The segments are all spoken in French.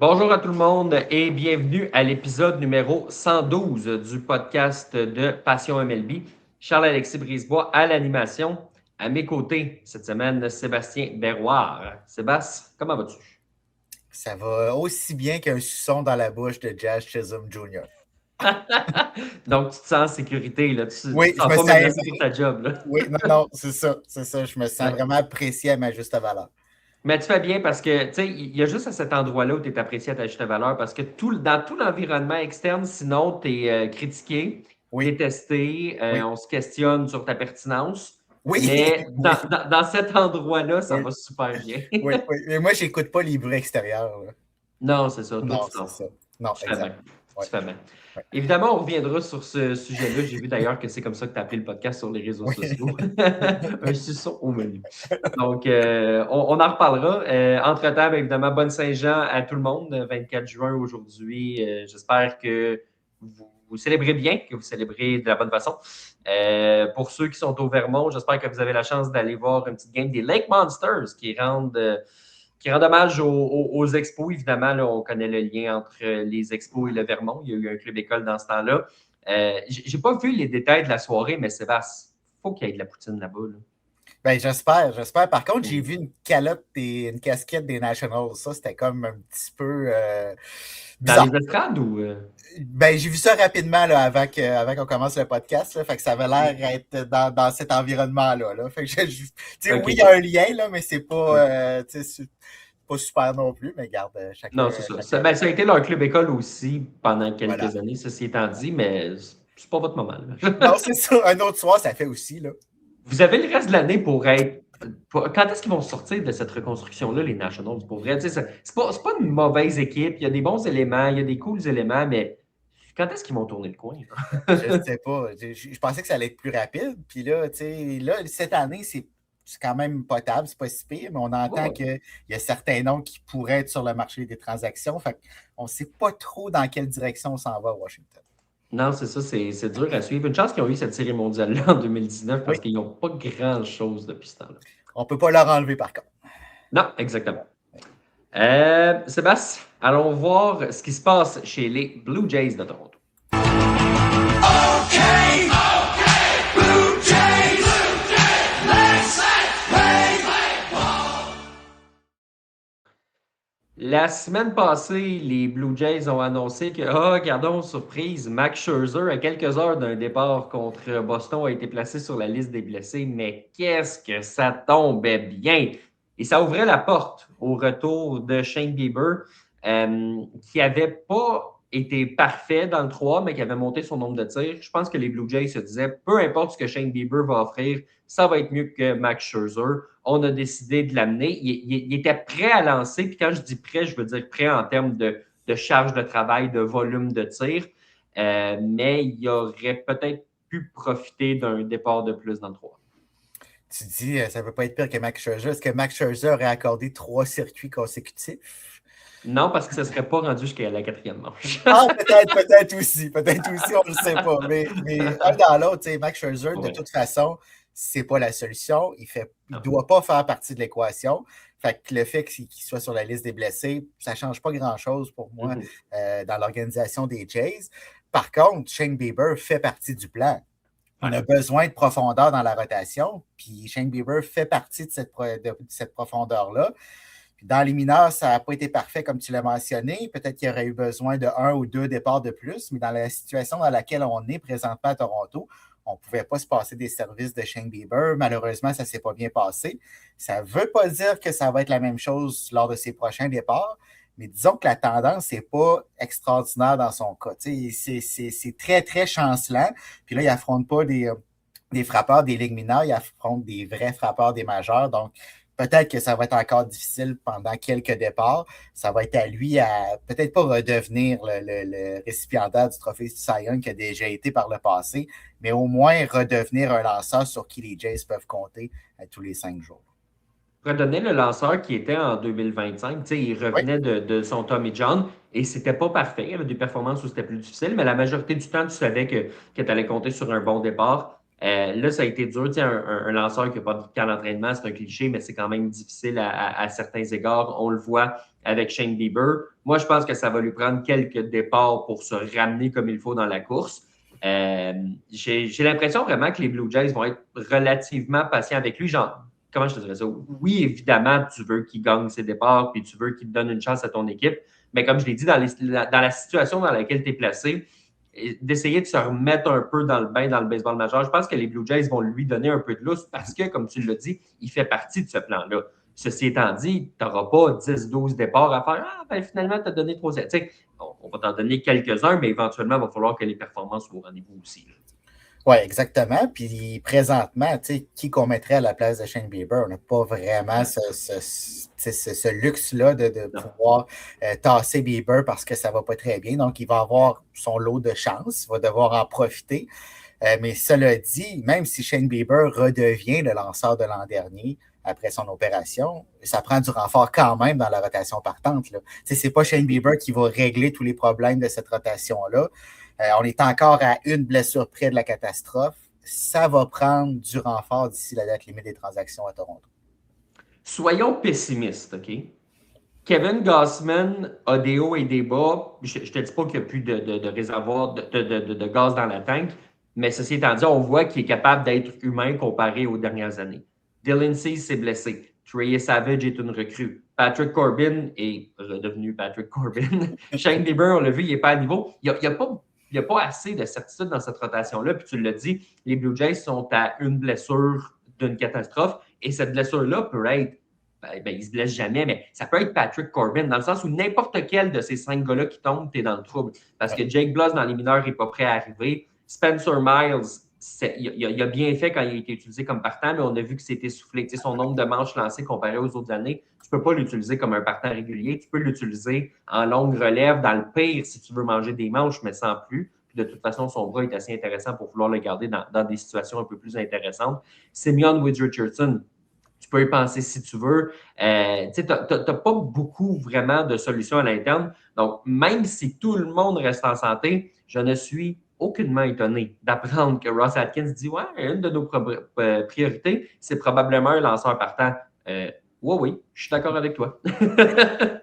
Bonjour à tout le monde et bienvenue à l'épisode numéro 112 du podcast de Passion MLB. Charles-Alexis Brisebois à l'animation. À mes côtés, cette semaine, Sébastien Berroir. Sébastien, comment vas-tu? Ça va aussi bien qu'un suçon dans la bouche de Jazz Chisholm Jr. Donc, tu te sens en sécurité, là. Tu ne te Oui, je sens me pas sens. menacé pour ta job, là. Oui, non, c'est ça. Je me sens Ouais. vraiment apprécié à ma juste valeur. Mais tu fais bien parce que, tu sais, il y a juste à cet endroit-là où tu es apprécié à ta juste valeur parce que dans tout l'environnement externe, sinon, tu es critiqué, Oui, détesté, oui, on se questionne sur ta pertinence. oui, Mais oui, dans cet endroit-là, ça oui, va super bien. oui, oui. Mais moi, j'écoute pas les bruits extérieurs, là. Non, c'est ça. Toi, Non, tu c'est t'en ça. fous. Non, Tu fais exact. bien. Oui, Tu fais bien. oui, Évidemment, on reviendra sur ce sujet-là. J'ai vu d'ailleurs que c'est comme ça que tu as appelé le podcast sur les réseaux oui. sociaux. Un suçon au menu. Donc, on en reparlera. Entre-temps, bien évidemment, bonne Saint-Jean à tout le monde, 24 juin aujourd'hui. J'espère que vous célébrez bien, que vous célébrez de la bonne façon. Pour ceux qui sont au Vermont, j'espère que vous avez la chance d'aller voir une petite game des Lake Monsters qui rendent hommage aux expos. Évidemment, là, on connaît le lien entre les expos et le Vermont. Il y a eu un club école dans ce temps-là. J'ai pas vu les détails de la soirée, mais Sébastien, faut qu'il y ait de la poutine là-bas. Là. Ben, j'espère. Par contre, j'ai Mm. vu une calotte et une casquette des Nationals. Ça, c'était comme un petit peu Dans bizarre. les estrades ou. Ben, j'ai vu ça rapidement là, avant qu'on commence le podcast. Là, fait que ça avait l'air d'être dans cet environnement-là. Là. Fait que OK, oui, il y a OK. un lien, là, mais c'est Oui. pas, pas super non plus. Mais garde, Non, c'est ça. chacun. Ben, ça a été leur club école aussi pendant quelques Voilà. années, ceci étant dit, mais c'est pas votre moment. Là. Non, c'est ça. Un autre soir, ça fait aussi. Là. Vous avez le reste de l'année pour être. Quand est-ce qu'ils vont sortir de cette reconstruction-là, les Nationals? Pour vrai, c'est pas une mauvaise équipe. Il y a des bons éléments, il y a des cools éléments, mais quand est-ce qu'ils vont tourner le coin? Je sais pas. Je pensais que ça allait être plus rapide. Puis là, cette année, c'est quand même potable, c'est pas si pire, mais on entend Ouais. qu'il y a certains noms qui pourraient être sur le marché des transactions. Fait qu'on ne sait pas trop dans quelle direction on s'en va à Washington. Non, c'est ça, c'est dur à suivre. Une chance qu'ils ont eu cette série mondiale-là en 2019 parce Oui, qu'ils n'ont pas grand-chose depuis ce temps-là. on ne peut pas leur enlever par contre. Non, exactement. Sébastien, allons voir ce qui se passe chez les Blue Jays de Toronto. Okay, Blue Jays, let's play ball. La semaine passée, les Blue Jays ont annoncé que, regardons, surprise, Max Scherzer, à quelques heures d'un départ contre Boston, a été placé sur la liste des blessés. Mais qu'est-ce que ça tombait bien! Et ça ouvrait la porte au retour de Shane Bieber, qui n'avait pas été parfait dans le 3, mais qui avait monté son nombre de tirs. Je pense que les Blue Jays se disaient, peu importe ce que Shane Bieber va offrir, ça va être mieux que Max Scherzer. On a décidé de l'amener. Il était prêt à lancer. Puis quand je dis prêt, je veux dire prêt en termes de charge de travail, de volume de tir. Mais il aurait peut-être pu profiter d'un départ de plus dans le 3. Tu dis, ça ne peut pas être pire que Max Scherzer. Est-ce que Max Scherzer aurait accordé 3 circuits consécutifs? Non, parce que ça ne serait pas rendu jusqu'à la 4e manche. Ah, peut-être aussi, on ne le sait pas. Mais un dans l'autre, Max Scherzer, de Ouais. toute façon, c'est pas la solution. Il ne Non. doit pas faire partie de l'équation. Fait que le fait qu'il soit sur la liste des blessés, ça ne change pas grand-chose pour moi dans l'organisation des Jays. Par contre, Shane Bieber fait partie du plan. On a besoin de profondeur dans la rotation, puis Shane Bieber fait partie de cette profondeur-là. Puis dans les mineurs, ça n'a pas été parfait, comme tu l'as mentionné. Peut-être qu'il y aurait eu besoin de 1 ou 2 départs de plus, mais dans la situation dans laquelle on est présentement à Toronto, on ne pouvait pas se passer des services de Shane Bieber. Malheureusement, ça ne s'est pas bien passé. Ça ne veut pas dire que ça va être la même chose lors de ses prochains départs, mais disons que la tendance n'est pas extraordinaire dans son cas. C'est très, très chancelant. Puis là, il n'affronte pas des frappeurs des ligues mineures, il affronte des vrais frappeurs des majeurs. Donc, peut-être que ça va être encore difficile pendant quelques départs. Ça va être à lui à peut-être pas redevenir le récipiendaire du trophée Cy Young qui a déjà été par le passé, mais au moins redevenir un lanceur sur qui les Jays peuvent compter à tous les 5 jours. Redonner le lanceur qui était en 2025, il Oui, revenait de son Tommy John et c'était pas parfait. Il y avait des performances où c'était plus difficile, mais la majorité du temps, tu savais que tu allais compter sur un bon départ. Là, ça a été dur. Un lanceur qui n'a pas de camp d'entraînement, c'est un cliché, mais c'est quand même difficile à certains égards. On le voit avec Shane Bieber. Moi, je pense que ça va lui prendre quelques départs pour se ramener comme il faut dans la course. J'ai l'impression vraiment que les Blue Jays vont être relativement patients avec lui. Genre, comment je te dirais ça? Oui, évidemment, tu veux qu'il gagne ses départs puis tu veux qu'il donne une chance à ton équipe. Mais comme je l'ai dit, dans la situation dans laquelle tu es placé, d'essayer de se remettre un peu dans le bain dans le baseball majeur. Je pense que les Blue Jays vont lui donner un peu de lousse parce que, comme tu l'as dit, il fait partie de ce plan-là. Ceci étant dit, tu n'auras pas 10-12 départs à faire. Ah, ben finalement, tu as donné 3. Tu sais, on va t'en donner quelques-uns, mais éventuellement, il va falloir que les performances soient au rendez-vous aussi. Oui, exactement. Puis présentement, qui qu'on mettrait à la place de Shane Bieber? On n'a pas vraiment ce luxe-là de pouvoir tasser Bieber parce que ça ne va pas très bien. Donc, il va avoir son lot de chance. Il va devoir en profiter. Mais cela dit, même si Shane Bieber redevient le lanceur de l'an dernier après son opération, ça prend du renfort quand même dans la rotation partante. Ce n'est pas Shane Bieber qui va régler tous les problèmes de cette rotation-là. On est encore à une blessure près de la catastrophe. Ça va prendre du renfort d'ici la date limite des transactions à Toronto. Soyons pessimistes, OK? Kevin Gausman a des hauts et des bas. Je ne te dis pas qu'il n'y a plus de réservoir de gaz dans la tank, mais ceci étant dit, on voit qu'il est capable d'être humain comparé aux dernières années. Dylan Cease s'est blessé. Trey Savage est une recrue. Patrick Corbin est redevenu Patrick Corbin. Shane Bieber, on l'a vu, il n'est pas à niveau. Il n'y a pas assez de certitude dans cette rotation-là. Puis tu l'as dit, les Blue Jays sont à une blessure d'une catastrophe. Et cette blessure-là peut être, il ne se blesse jamais, mais ça peut être Patrick Corbin, dans le sens où n'importe quel de ces 5 gars-là qui tombent, tu es dans le trouble. Parce que Jake Bloss, dans les mineurs, n'est pas prêt à arriver. Spencer Miles, il a bien fait quand il a été utilisé comme partant, mais on a vu que c'était essoufflé. Tu sais, son nombre de manches lancées comparé aux autres années, tu ne peux pas l'utiliser comme un partant régulier. Tu peux l'utiliser en longue relève, dans le pire, si tu veux manger des manches, mais sans plus. Puis de toute façon, son bras est assez intéressant pour vouloir le garder dans des situations un peu plus intéressantes. Simeon Woods-Richardson, tu peux y penser si tu veux. Tu n'as pas beaucoup vraiment de solutions à l'interne. Donc, même si tout le monde reste en santé, je ne suis aucunement étonné d'apprendre que Ross Atkins dit « Ouais, une de nos priorités, c'est probablement un lanceur partant. » Oui, je suis d'accord avec toi.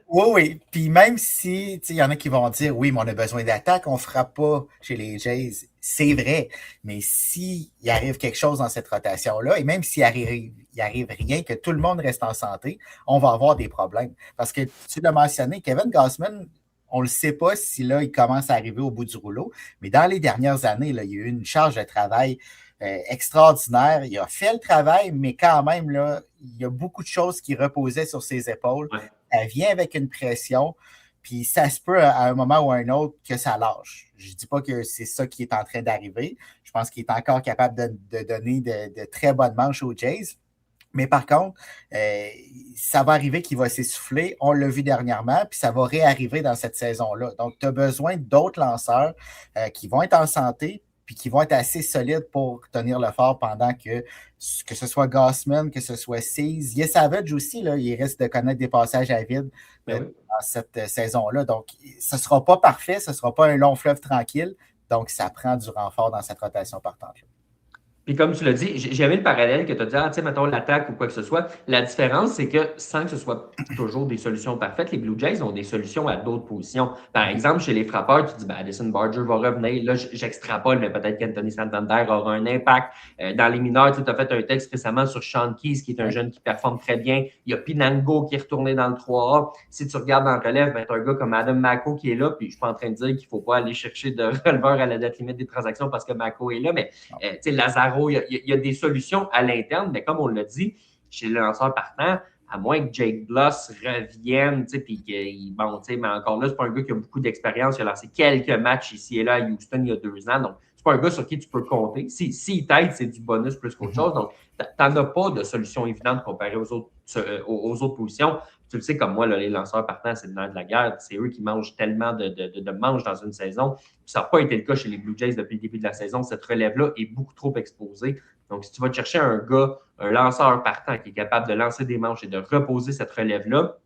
Oui. Puis même si, il y en a qui vont dire, oui, mais on a besoin d'attaque, on ne fera pas chez les Jays. C'est vrai. Mais s'il arrive quelque chose dans cette rotation-là, et même s'il arrive rien, que tout le monde reste en santé, on va avoir des problèmes. Parce que tu l'as mentionné, Kevin Gausman, on ne le sait pas si là, il commence à arriver au bout du rouleau. Mais dans les dernières années, là, il y a eu une charge de travail extraordinaire. Il a fait le travail, mais quand même, là, il y a beaucoup de choses qui reposaient sur ses épaules. Ouais. Elle vient avec une pression, puis ça se peut à un moment ou à un autre que ça lâche. Je ne dis pas que c'est ça qui est en train d'arriver. Je pense qu'il est encore capable de donner de très bonnes manches aux Jays. Mais par contre, ça va arriver qu'il va s'essouffler. On l'a vu dernièrement, puis ça va réarriver dans cette saison-là. Donc, tu as besoin d'autres lanceurs qui vont être en santé, puis qui vont être assez solides pour tenir le fort pendant que ce soit Gausman, que ce soit Cease. Il y a Savage aussi, là, il risque de connaître des passages à vide dans cette saison-là. Donc, ce ne sera pas parfait, ce ne sera pas un long fleuve tranquille. Donc, ça prend du renfort dans cette rotation partante. Puis comme tu l'as dit, j'ai aimé le parallèle que tu as dit, tu sais, mettons l'attaque ou quoi que ce soit. La différence, c'est que sans que ce soit toujours des solutions parfaites, les Blue Jays ont des solutions à d'autres positions. Par exemple, chez les frappeurs, tu dis, Addison Barger va revenir. Là, j'extrapole, mais peut-être qu'Anthony Santander aura un impact. Dans les mineurs, tu as fait un texte récemment sur Sean Keys, qui est un jeune qui performe très bien. Il y a Pinango qui est retourné dans le 3A. Si tu regardes en relève, tu as un gars comme Adam Mako qui est là. Puis je suis pas en train de dire qu'il ne faut pas aller chercher de releveur à la date limite des transactions parce que Mako est là. Mais tu sais, Lazaro, il y a des solutions à l'interne, mais comme on l'a dit, chez le lanceur partant, à moins que Jake Bloss revienne, puis qu'il, bon, mais encore là, c'est pas un gars qui a beaucoup d'expérience. Il a lancé quelques matchs ici et là à Houston il y a 2 ans. Donc, c'est pas un gars sur qui tu peux compter. S'il t'aide, c'est du bonus plus qu'autre chose. Donc, t'en as pas de solution évidente comparée aux autres positions. Tu le sais, comme moi, là, les lanceurs partants, c'est le nerf de la guerre. C'est eux qui mangent tellement de manches dans une saison. Puis ça n'a pas été le cas chez les Blue Jays depuis le début de la saison. Cette relève-là est beaucoup trop exposée. Donc, si tu vas te chercher un gars, un lanceur partant qui est capable de lancer des manches et de reposer cette relève-là,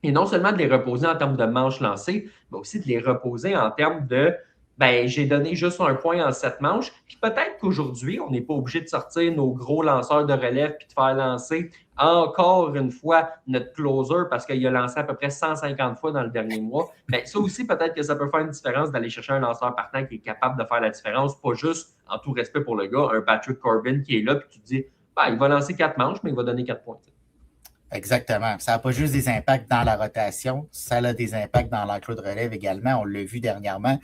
et non seulement de les reposer en termes de manches lancées, mais aussi de les reposer en termes de ben, j'ai donné juste un point en 7 manches. Puis peut-être qu'aujourd'hui, on n'est pas obligé de sortir nos gros lanceurs de relève puis de faire lancer encore une fois notre closer parce qu'il a lancé à peu près 150 fois dans le dernier mois. Mais ça aussi, peut-être que ça peut faire une différence d'aller chercher un lanceur partant qui est capable de faire la différence, pas juste, en tout respect pour le gars, un Patrick Corbin qui est là puis tu te dis, ben, il va lancer 4 manches, mais il va donner 4 points. Exactement. Ça n'a pas juste des impacts dans la rotation, ça a des impacts dans l'enclos de relève également. On l'a vu dernièrement.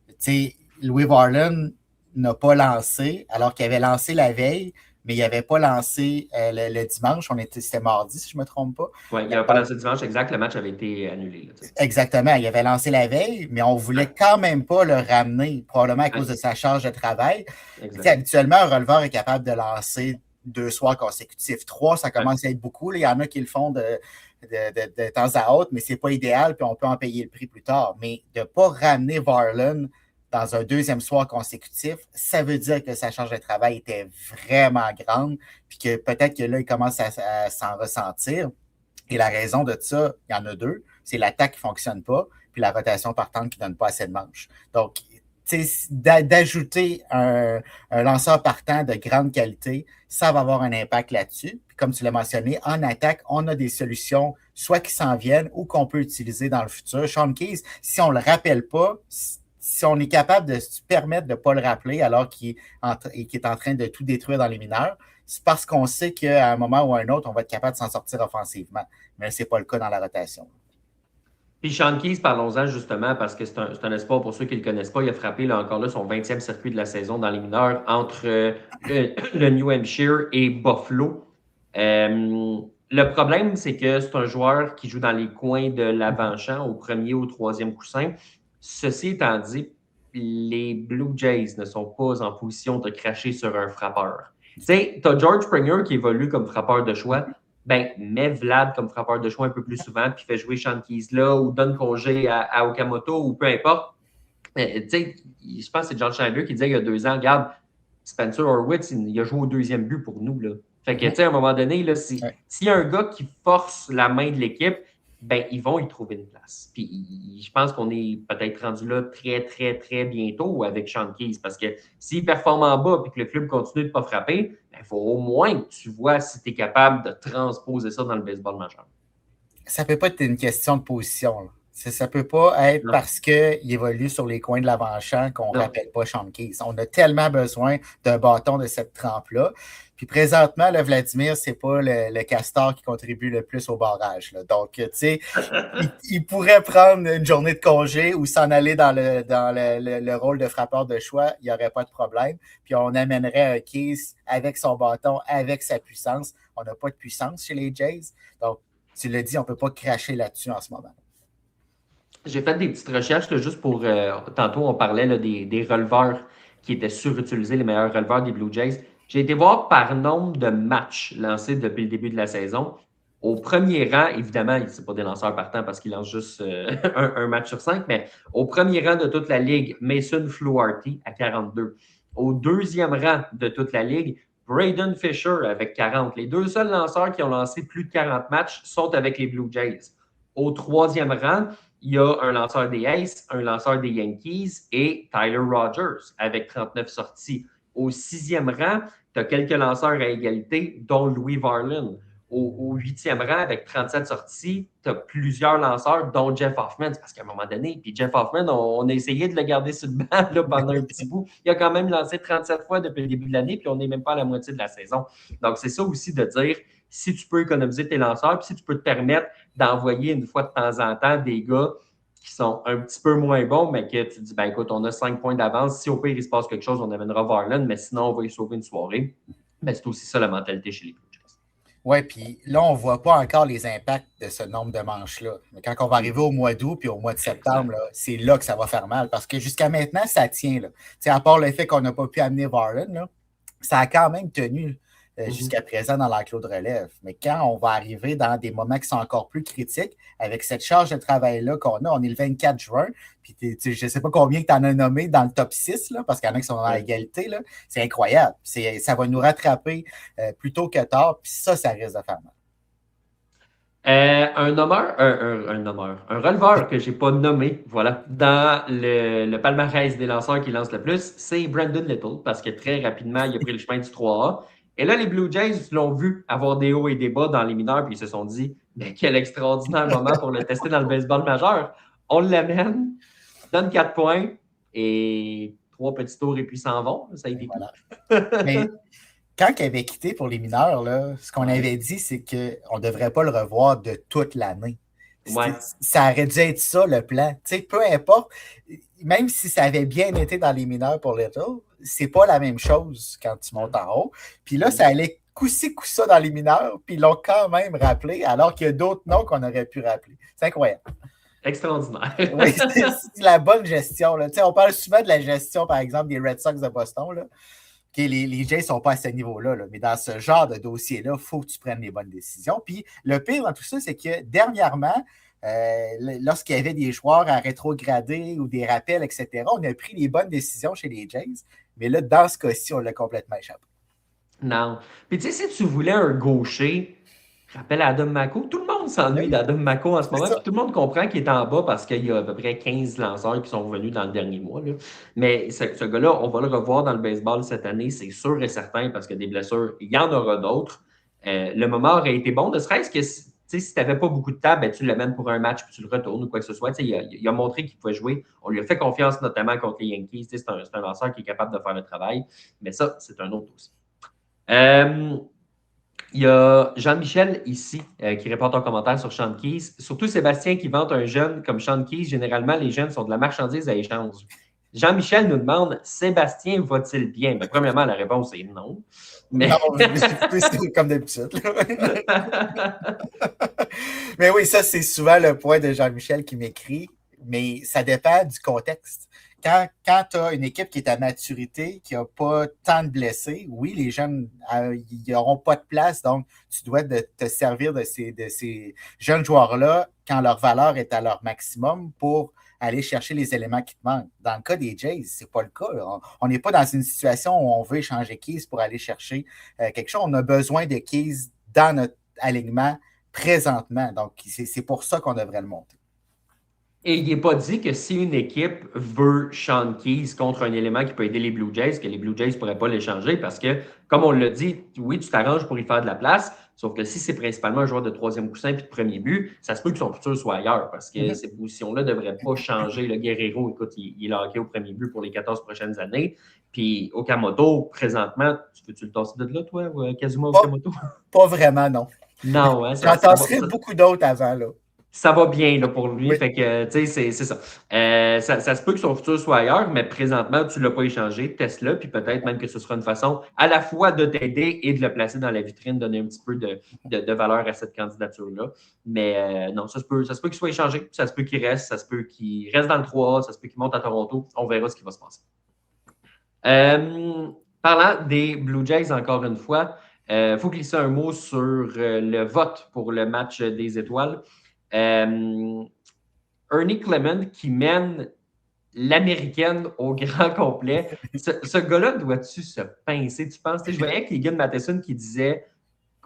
Tu sais, Louis Varland n'a pas lancé, alors qu'il avait lancé la veille, mais il n'avait pas lancé le dimanche. C'était mardi, si je ne me trompe pas. Oui, il n'avait pas lancé dimanche, exact. Le match avait été annulé. Là, exactement. Il avait lancé la veille, mais on ne voulait quand même pas le ramener, probablement à cause de sa charge de travail. Habituellement, un releveur est capable de lancer 2 soirs consécutifs. 3, ça commence à être beaucoup. Là. Il y en a qui le font de temps à autre, mais ce n'est pas idéal, puis on peut en payer le prix plus tard. Mais de ne pas ramener Varland dans un 2e soir consécutif, ça veut dire que sa charge de travail était vraiment grande, puis que peut-être que là, il commence à s'en ressentir. Et la raison de ça, il y en a 2. C'est l'attaque qui ne fonctionne pas, puis la rotation partante qui ne donne pas assez de manches. Donc, d'ajouter un lanceur partant de grande qualité, ça va avoir un impact là-dessus. Puis comme tu l'as mentionné, en attaque, on a des solutions soit qui s'en viennent ou qu'on peut utiliser dans le futur. Sean Keyes, si on ne le rappelle pas, si on est capable de se permettre de ne pas le rappeler alors qu'il est en train de tout détruire dans les mineurs, c'est parce qu'on sait qu'à un moment ou à un autre, on va être capable de s'en sortir offensivement. Mais ce n'est pas le cas dans la rotation. Puis Sean Keyes, parlons-en justement, parce que c'est un espoir pour ceux qui ne le connaissent pas. Il a frappé encore là son 20e circuit de la saison dans les mineurs entre le New Hampshire et Buffalo. Le problème, c'est que c'est un joueur qui joue dans les coins de l'avant-champ, au 1er ou 3e coussin. Ceci étant dit, les Blue Jays ne sont pas en position de cracher sur un frappeur. Tu sais, tu as George Springer qui évolue comme frappeur de choix. Ben, mets Vlad comme frappeur de choix un peu plus souvent, puis fais jouer Sean Keyes là, ou donne congé à Okamoto, ou peu importe. Tu sais, je pense que c'est John Schneider qui disait il y a 2 ans, regarde, Spencer Horwitz, il a joué au 2e but pour nous, là. Fait que, tu sais, à un moment donné, là, s'il y a un gars qui force la main de l'équipe, ben, ils vont y trouver une place. Puis, je pense qu'on est peut-être rendu là très, très, très bientôt avec Sean Keyes, parce que s'il performe en bas et que le club continue de ne pas frapper, il faut au moins que tu vois si tu es capable de transposer ça dans le baseball majeur. Ça ne peut pas être une question de position. Là. Ça ne peut pas être parce qu'il évolue sur les coins de l'avant-champ qu'on ne rappelle pas Sean Keyes. On a tellement besoin d'un bâton de cette trempe-là. Puis présentement, le Vladimir, ce n'est pas le castor qui contribue le plus au barrage. Là. Donc, tu sais, il pourrait prendre une journée de congé ou s'en aller dans le rôle de frappeur de choix. Il n'y aurait pas de problème. Puis on amènerait un Keyes avec son bâton, avec sa puissance. On n'a pas de puissance chez les Jays. Donc, tu l'as dit, on ne peut pas cracher là-dessus en ce moment. J'ai fait des petites recherches là, juste pour... tantôt, on parlait là, des releveurs qui étaient surutilisés, les meilleurs releveurs des Blue Jays. J'ai été voir par nombre de matchs lancés depuis le début de la saison. Au premier rang, évidemment, ce n'est pas des lanceurs partants parce qu'ils lancent juste un match sur 5, mais au premier rang de toute la Ligue, Mason Fluharty à 42. Au 2e rang de toute la Ligue, Braden Fisher avec 40. Les 2 seuls lanceurs qui ont lancé plus de 40 matchs sont avec les Blue Jays. Au 3e rang, il y a un lanceur des Aces, un lanceur des Yankees et Tyler Rogers avec 39 sorties. Au 6e rang, tu as quelques lanceurs à égalité, dont Louis Varland. Au 8e rang, avec 37 sorties, tu as plusieurs lanceurs, dont Jeff Hoffman. Parce qu'à un moment donné, puis Jeff Hoffman, on a essayé de le garder sur le banc là, pendant un petit bout. Il a quand même lancé 37 fois depuis le début de l'année, puis on n'est même pas à la moitié de la saison. Donc, c'est ça aussi de dire, si tu peux économiser tes lanceurs, puis si tu peux te permettre d'envoyer une fois de temps en temps des gars qui sont un petit peu moins bons, mais que tu dis, ben écoute, on a 5 points d'avance. Si au pire, il se passe quelque chose, on amènera Varland, mais sinon, on va y sauver une soirée. Ben, c'est aussi ça la mentalité chez les Blue Jays. Oui, puis là, on ne voit pas encore les impacts de ce nombre de manches-là. Mais quand on va arriver au mois d'août puis au mois de septembre, c'est là que ça va faire mal. Parce que jusqu'à maintenant, ça tient. Là. À part le fait qu'on n'a pas pu amener Varland, là, ça a quand même tenu jusqu'à présent dans l'enclos de relève. Mais quand on va arriver dans des moments qui sont encore plus critiques, avec cette charge de travail-là qu'on a, on est le 24 juin, puis je ne sais pas combien tu en as nommé dans le top 6, là, parce qu'il y en a qui sont à égalité, là, c'est incroyable. Ça va nous rattraper plus tôt que tard, puis ça risque de faire mal. Un releveur que j'ai pas nommé, voilà, dans le palmarès des lanceurs qui lancent le plus, c'est Brandon Little, parce que très rapidement, il a pris le chemin du 3A. Et là, les Blue Jays l'ont vu avoir des hauts et des bas dans les mineurs, puis ils se sont dit, mais quel extraordinaire moment pour le tester dans le baseball majeur. On l'amène, donne 4 points, et 3 petits tours, et puis s'en vont. Ça a été Voilà. tout. Mais quand il avait quitté pour les mineurs, là, ce qu'on Ouais. avait dit, c'est qu'on ne devrait pas le revoir de toute l'année. Ouais. Ça aurait dû être ça, le plan. Tu sais, peu importe, même si ça avait bien été dans les mineurs pour Little, c'est pas la même chose quand tu montes en haut. Puis là, ça allait coup-ci, coup-ça dans les mineurs, puis ils l'ont quand même rappelé, alors qu'il y a d'autres noms qu'on aurait pu rappeler. C'est incroyable. Extraordinaire. Oui, c'est la bonne gestion. Là. Tu sais, on parle souvent de la gestion, par exemple, des Red Sox de Boston. Là. Okay, les Jays ne sont pas à ce niveau-là, là, mais dans ce genre de dossier-là, il faut que tu prennes les bonnes décisions. Puis le pire dans tout ça, c'est que dernièrement, lorsqu'il y avait des joueurs à rétrograder ou des rappels, etc., on a pris les bonnes décisions chez les Jays. Mais là, dans ce cas-ci, on l'a complètement échappé. Non. Puis tu sais, si tu voulais un gaucher, rappelle Adam Mako. Tout le monde s'ennuie d'Adam Mako en ce moment. Puis tout le monde comprend qu'il est en bas parce qu'il y a à peu près 15 lanceurs qui sont revenus dans le dernier mois. Là. Mais ce gars-là, on va le revoir dans le baseball cette année, c'est sûr et certain, parce que des blessures, il y en aura d'autres. Le moment aurait été bon, ne serait-ce que si tu n'avais pas beaucoup de temps, ben, tu l'amènes pour un match puis tu le retournes ou quoi que ce soit. Il a montré qu'il pouvait jouer. On lui a fait confiance notamment contre les Yankees. C'est un lanceur qui est capable de faire le travail. Mais ça, c'est un autre dossier. Il y a Jean-Michel ici qui répond en commentaire sur Sean Keys. Surtout Sébastien qui vante un jeune comme Sean Keys. Généralement, les jeunes sont de la marchandise à échange. Jean-Michel nous demande Sébastien va-t-il bien? Ben, premièrement, la réponse est non. Mais... Non, c'est comme d'habitude. Mais oui, ça, c'est souvent le point de Jean-Michel qui m'écrit, mais ça dépend du contexte. Quand tu as une équipe qui est à maturité, qui n'a pas tant de blessés, oui, les jeunes ils n'auront pas de place, donc tu dois te servir de ces jeunes joueurs-là quand leur valeur est à leur maximum pour aller chercher les éléments qui te manquent. Dans le cas des Jays, c'est pas le cas. On n'est pas dans une situation où on veut échanger Keys pour aller chercher quelque chose. On a besoin de Keys dans notre alignement présentement. Donc, c'est pour ça qu'on devrait le monter. Et il n'est pas dit que si une équipe veut Sean Keys contre un élément qui peut aider les Blue Jays, que les Blue Jays ne pourraient pas l'échanger parce que, comme on l'a dit, oui, tu t'arranges pour y faire de la place, sauf que si c'est principalement un joueur de troisième coussin puis de premier but, ça se peut que son futur soit ailleurs parce que ces positions-là ne devraient pas changer. Le Guerrero, écoute, il est locké au premier but pour les 14 prochaines années. Puis Okamoto, présentement, tu le tasser de là, toi, ou Kazuma Okamoto? Pas vraiment, non. Non, hein, j'en tasserais beaucoup d'autres avant, là. Ça va bien là, pour lui. Oui. Fait que, tu sais, c'est ça. Ça se peut que son futur soit ailleurs, mais présentement, tu ne l'as pas échangé. Teste-le, puis peut-être même que ce sera une façon à la fois de t'aider et de le placer dans la vitrine, donner un petit peu de valeur à cette candidature-là. Mais non, ça se peut qu'il soit échangé, ça se peut qu'il reste, ça se peut qu'il reste dans le 3A, ça se peut qu'il monte à Toronto. On verra ce qui va se passer. Parlant des Blue Jays, encore une fois, faut glisser un mot sur le vote pour le match des étoiles. Ernie Clement qui mène l'américaine au grand complet. Ce gars-là, doit-tu se pincer, tu penses? Je voyais Keegan Matheson qui disait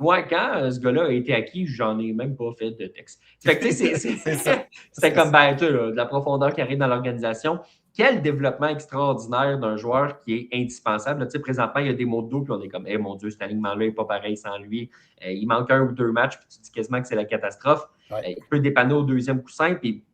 moi, quand ce gars-là a été acquis, j'en ai même pas fait de texte. Fait que, tu sais, c'est comme de la profondeur qui arrive dans l'organisation. Quel développement extraordinaire d'un joueur qui est indispensable. Tu sais, présentement, il y a des mots de dos, puis on est comme, mon Dieu, cet alignement-là n'est pas pareil sans lui. Il manque un ou deux matchs, puis tu dis quasiment que c'est la catastrophe. Ouais. Il peut dépanner au deuxième coussin, puis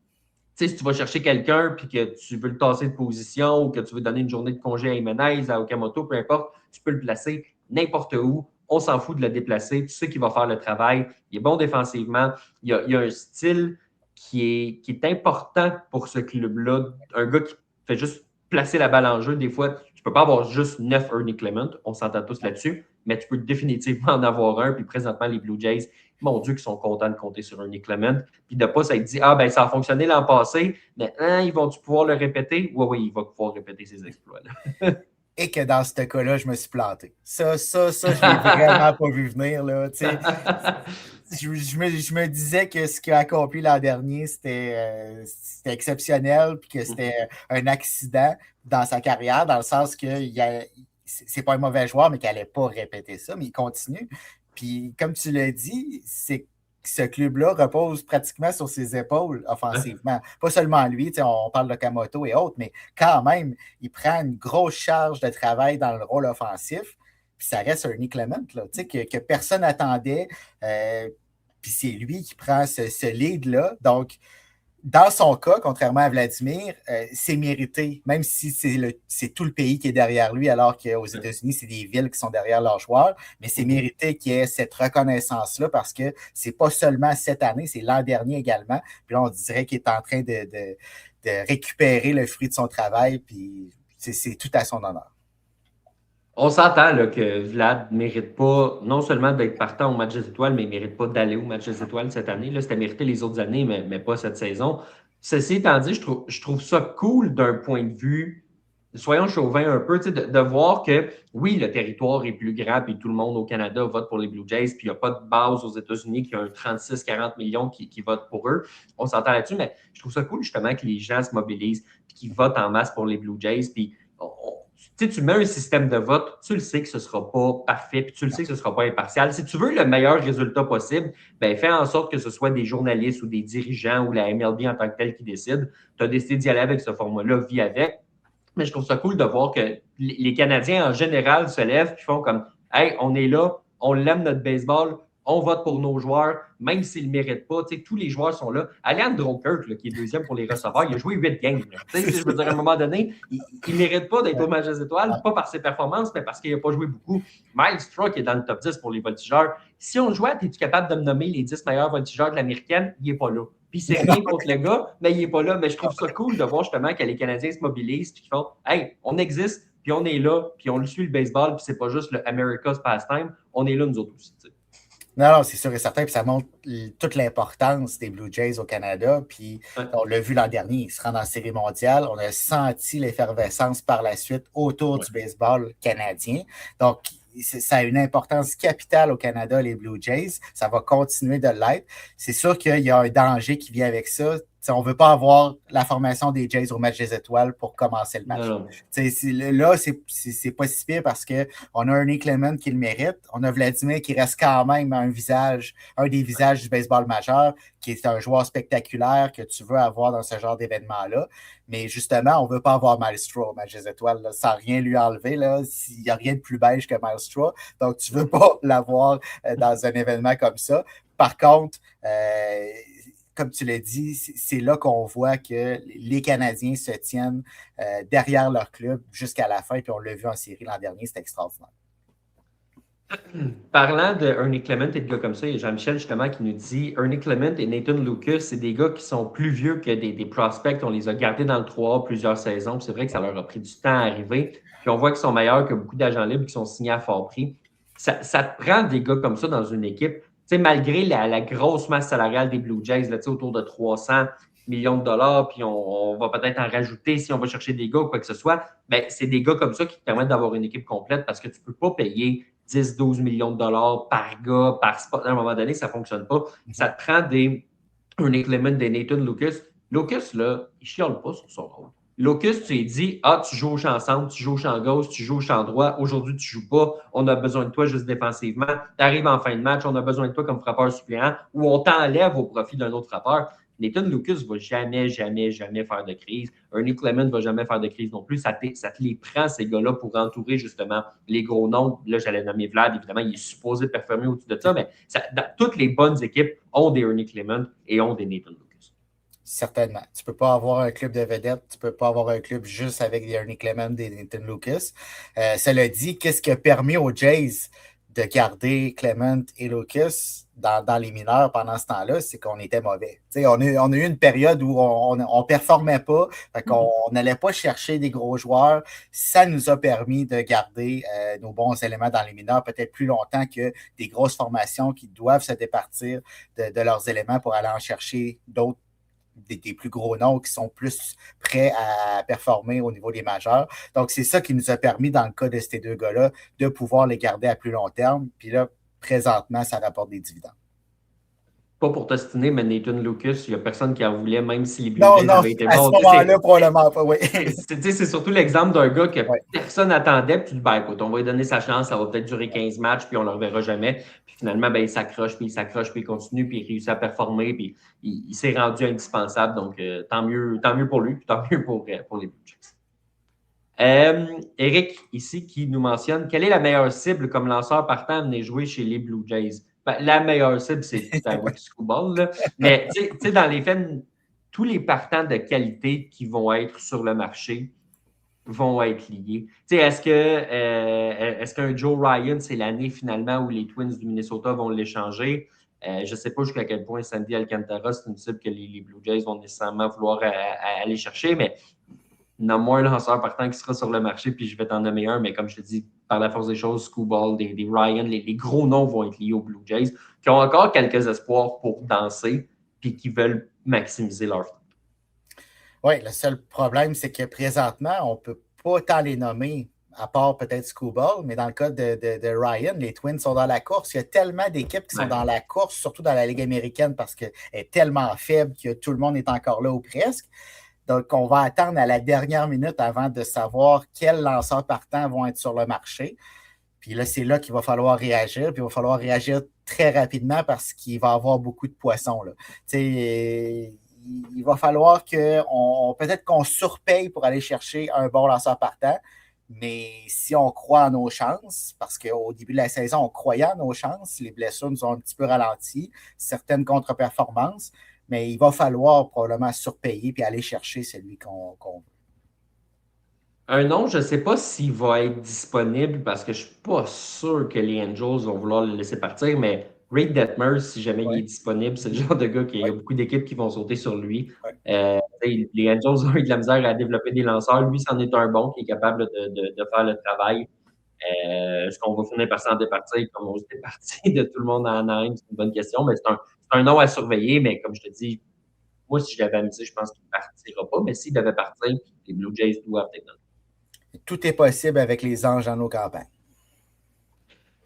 tu sais, si tu vas chercher quelqu'un puis que tu veux le tasser de position ou que tu veux donner une journée de congé à Jimenez, à Okamoto, peu importe, tu peux le placer n'importe où. On s'en fout de le déplacer. Tu sais qu'il va faire le travail. Il est bon défensivement. Il y a un style qui est important pour ce club-là. Un gars qui fait juste placer la balle en jeu. Des fois, tu ne peux pas avoir juste 9 Ernie Clement. On s'entend tous là-dessus. Mais tu peux définitivement en avoir un. Puis présentement, les Blue Jays, mon Dieu, qu'ils sont contents de compter sur Ernie Clement. Puis de ne pas s'être dit, ben ça a fonctionné l'an passé, mais ils vont-tu pouvoir le répéter? Oui, il va pouvoir répéter ses exploits-là. Et que dans ce cas-là, je me suis planté. Ça, je ne l'ai vraiment pas vu venir. Là, je me disais que ce qu'il a accompli l'an dernier, c'était exceptionnel, puis que c'était un accident dans sa carrière, dans le sens que c'est pas un mauvais joueur, mais qu'il n'allait pas répéter ça, mais il continue. Puis, comme tu l'as dit, c'est ce club-là repose pratiquement sur ses épaules offensivement. Pas seulement lui, on parle de Kamoto et autres, mais quand même, il prend une grosse charge de travail dans le rôle offensif. Puis ça reste Ernie Clement, là, que personne n'attendait. Puis c'est lui qui prend ce lead-là. Donc, dans son cas, contrairement à Vladimir, c'est mérité, même si c'est tout le pays qui est derrière lui, alors qu'aux États-Unis, c'est des villes qui sont derrière leurs joueurs, mais c'est mérité qu'il y ait cette reconnaissance-là parce que c'est pas seulement cette année, c'est l'an dernier également. Puis là, on dirait qu'il est en train de récupérer le fruit de son travail, puis c'est tout à son honneur. On s'entend là, que Vlad ne mérite pas non seulement d'être partant au match des étoiles, mais il ne mérite pas d'aller au match des étoiles cette année. Là, c'était mérité les autres années, mais pas cette saison. Ceci étant dit, je trouve ça cool d'un point de vue, soyons chauvins un peu, de voir que oui, le territoire est plus grand, puis tout le monde au Canada vote pour les Blue Jays, puis il n'y a pas de base aux États-Unis qui a un 36-40 millions qui votent pour eux. On s'entend là-dessus, mais je trouve ça cool justement que les gens se mobilisent, puis qu'ils votent en masse pour les Blue Jays, puis tu mets un système de vote, tu le sais que ce ne sera pas parfait, puis tu le sais que ce ne sera pas impartial. Si tu veux le meilleur résultat possible, ben fais en sorte que ce soit des journalistes ou des dirigeants ou la MLB en tant que telle qui décident. Tu as décidé d'y aller avec ce format-là, vis avec. Mais je trouve ça cool de voir que les Canadiens, en général, se lèvent et font comme « Hey, on est là, on l'aime notre baseball, on vote pour nos joueurs, même s'ils ne le méritent pas. » Tous les joueurs sont là. Alain Drokirk, qui est deuxième pour les receveurs, il a joué 8 games. Je veux dire, à un moment donné, il ne mérite pas d'être au match des étoiles, pas par ses performances, mais parce qu'il n'a pas joué beaucoup. Miles Straw, qui est dans le top 10 pour les voltigeurs, si on jouait, es-tu capable de me nommer les 10 meilleurs voltigeurs de l'américaine? Il n'est pas là. Puis c'est rien contre le gars, mais il n'est pas là. Mais je trouve ça cool de voir justement que les Canadiens se mobilisent et qu'ils font « Hey, on existe, puis on est là, puis on le suit le baseball, puis c'est pas juste le America's Pastime, on est là nous autres aussi. » Non, c'est sûr et certain, puis ça montre toute l'importance des Blue Jays au Canada. Puis on l'a vu l'an dernier, ils se rendent en série mondiale. On a senti l'effervescence par la suite autour du baseball canadien. Donc, ça a une importance capitale au Canada, les Blue Jays. Ça va continuer de l'être. C'est sûr qu'il y a un danger qui vient avec ça. T'sais, on ne veut pas avoir la formation des Jays au match des étoiles pour commencer le match. Là, c'est pas si pire parce qu'on a Ernie Clement qui le mérite. On a Vladimir qui reste quand même un des visages du baseball majeur, qui est un joueur spectaculaire que tu veux avoir dans ce genre d'événement-là. Mais justement, on ne veut pas avoir Miles Straw au match des étoiles, là, sans rien lui enlever. Il n'y a rien de plus beige que Miles Straw. Donc, tu ne veux pas l'avoir dans un événement comme ça. Par contre, comme tu l'as dit, c'est là qu'on voit que les Canadiens se tiennent derrière leur club jusqu'à la fin. Puis on l'a vu en série l'an dernier, c'était extraordinaire. Parlant de Ernie Clement et de gars comme ça, il y a Jean-Michel justement qui nous dit Ernie Clement et Nathan Lucas, c'est des gars qui sont plus vieux que des prospects. On les a gardés dans le 3A plusieurs saisons. C'est vrai que ça leur a pris du temps à arriver. Puis on voit qu'ils sont meilleurs que beaucoup d'agents libres qui sont signés à fort prix. Ça te prend des gars comme ça dans une équipe. T'sais, malgré la grosse masse salariale des Blue Jays, là, autour de 300 millions de dollars, puis on va peut-être en rajouter si on va chercher des gars ou quoi que ce soit, ben, c'est des gars comme ça qui te permettent d'avoir une équipe complète parce que tu ne peux pas payer 10-12 millions de dollars par gars, par spot. À un moment donné, ça ne fonctionne pas. Ça te prend des Ernie Clement, des Nathan Lucas. Lucas, là, il ne chiale pas sur son rôle. Lucas, tu lui dis, tu joues au champ centre, tu joues au champ gauche, tu joues au champ droit. Aujourd'hui, tu ne joues pas. On a besoin de toi juste défensivement. Tu arrives en fin de match, on a besoin de toi comme frappeur suppléant ou on t'enlève au profit d'un autre frappeur. Nathan Lucas ne va jamais faire de crise. Ernie Clement ne va jamais faire de crise non plus. Ça te les prend, ces gars-là, pour entourer justement les gros noms. Là, j'allais nommer Vlad, évidemment, il est supposé performer au-dessus de ça, mais toutes les bonnes équipes ont des Ernie Clement et ont des Nathan Lucas. Certainement. Tu ne peux pas avoir un club de vedettes, tu ne peux pas avoir un club juste avec des Ernie Clement, des Nathan Lucas. Cela dit, qu'est-ce qui a permis aux Jays de garder Clement et Lucas dans les mineurs pendant ce temps-là, c'est qu'on était mauvais. On a eu une période où on ne performait pas, qu'on n'allait pas chercher des gros joueurs. Ça nous a permis de garder nos bons éléments dans les mineurs peut-être plus longtemps que des grosses formations qui doivent se départir de leurs éléments pour aller en chercher d'autres, des plus gros noms qui sont plus prêts à performer au niveau des majeurs. Donc, c'est ça qui nous a permis, dans le cas de ces deux gars-là, de pouvoir les garder à plus long terme. Puis là, présentement, ça rapporte des dividendes. pas pour t'ostiner, mais Nathan Lucas, il n'y a personne qui en voulait, même si les Blue Non, Jays non, avaient été à ce bons. moment-là, probablement pas, oui. C'est surtout l'exemple d'un gars que Ouais. personne n'attendait. Puis tu dis, ben, écoute, on va lui donner sa chance, ça va peut-être durer 15 matchs, puis on ne le reverra jamais. Puis finalement, ben, il s'accroche, puis il continue, puis il réussit à performer, puis il s'est rendu indispensable. Donc, tant mieux pour lui, puis tant mieux pour les Blue Jays. Eric, ici, qui nous mentionne quelle est la meilleure cible comme lanceur partant à venir jouer chez les Blue Jays? Ben, la meilleure cible, c'est Tarik Skubal. Là. Mais tu sais, dans les faits, tous les partants de qualité qui vont être sur le marché vont être liés. Tu sais, est-ce qu'un Joe Ryan, c'est l'année finalement où les Twins du Minnesota vont l'échanger? Je ne sais pas jusqu'à quel point Sandy Alcantara, c'est une cible que les Blue Jays vont nécessairement vouloir aller chercher, mais nomme-moi un lanceur partant qui sera sur le marché, puis je vais t'en nommer un, mais comme je te dis, par la force des choses, Skubal, des Ryan, les gros noms vont être liés aux Blue Jays, qui ont encore quelques espoirs pour danser, puis qui veulent maximiser leur temps. Oui, le seul problème, c'est que présentement, on ne peut pas tant les nommer, à part peut-être Skubal, mais dans le cas de Ryan, les Twins sont dans la course. Il y a tellement d'équipes qui sont dans la course, surtout dans la Ligue américaine, parce qu'elle est tellement faible que tout le monde est encore là ou presque. Donc, on va attendre à la dernière minute avant de savoir quels lanceurs partants vont être sur le marché. Puis là, c'est là qu'il va falloir réagir. Puis il va falloir réagir très rapidement parce qu'il va y avoir beaucoup de poissons. Là. Il va falloir peut-être qu'on surpaye pour aller chercher un bon lanceur partant. Mais si on croit en nos chances, parce qu'au début de la saison, on croyait en nos chances, les blessures nous ont un petit peu ralenti, certaines contre-performances. Mais il va falloir probablement surpayer puis aller chercher celui qu'on veut. Un nom, je ne sais pas s'il va être disponible parce que je ne suis pas sûr que les Angels vont vouloir le laisser partir, mais Reid Detmers, si jamais il est disponible, c'est le genre de gars qu'il y a beaucoup d'équipes qui vont sauter sur lui. Les Angels ont eu de la misère à développer des lanceurs. Lui, c'en est un bon qui est capable de faire le travail. Est-ce qu'on va finir par s'en départir comme on se départit de tout le monde en Anaheim? C'est une bonne question, mais c'est un nom à surveiller. Mais comme je te dis, moi, si je l'avais amusé, je pense qu'il ne partira pas. Mais s'il devait partir, les Blue Jays doivent être dans. Tout est possible avec les anges dans nos campagnes.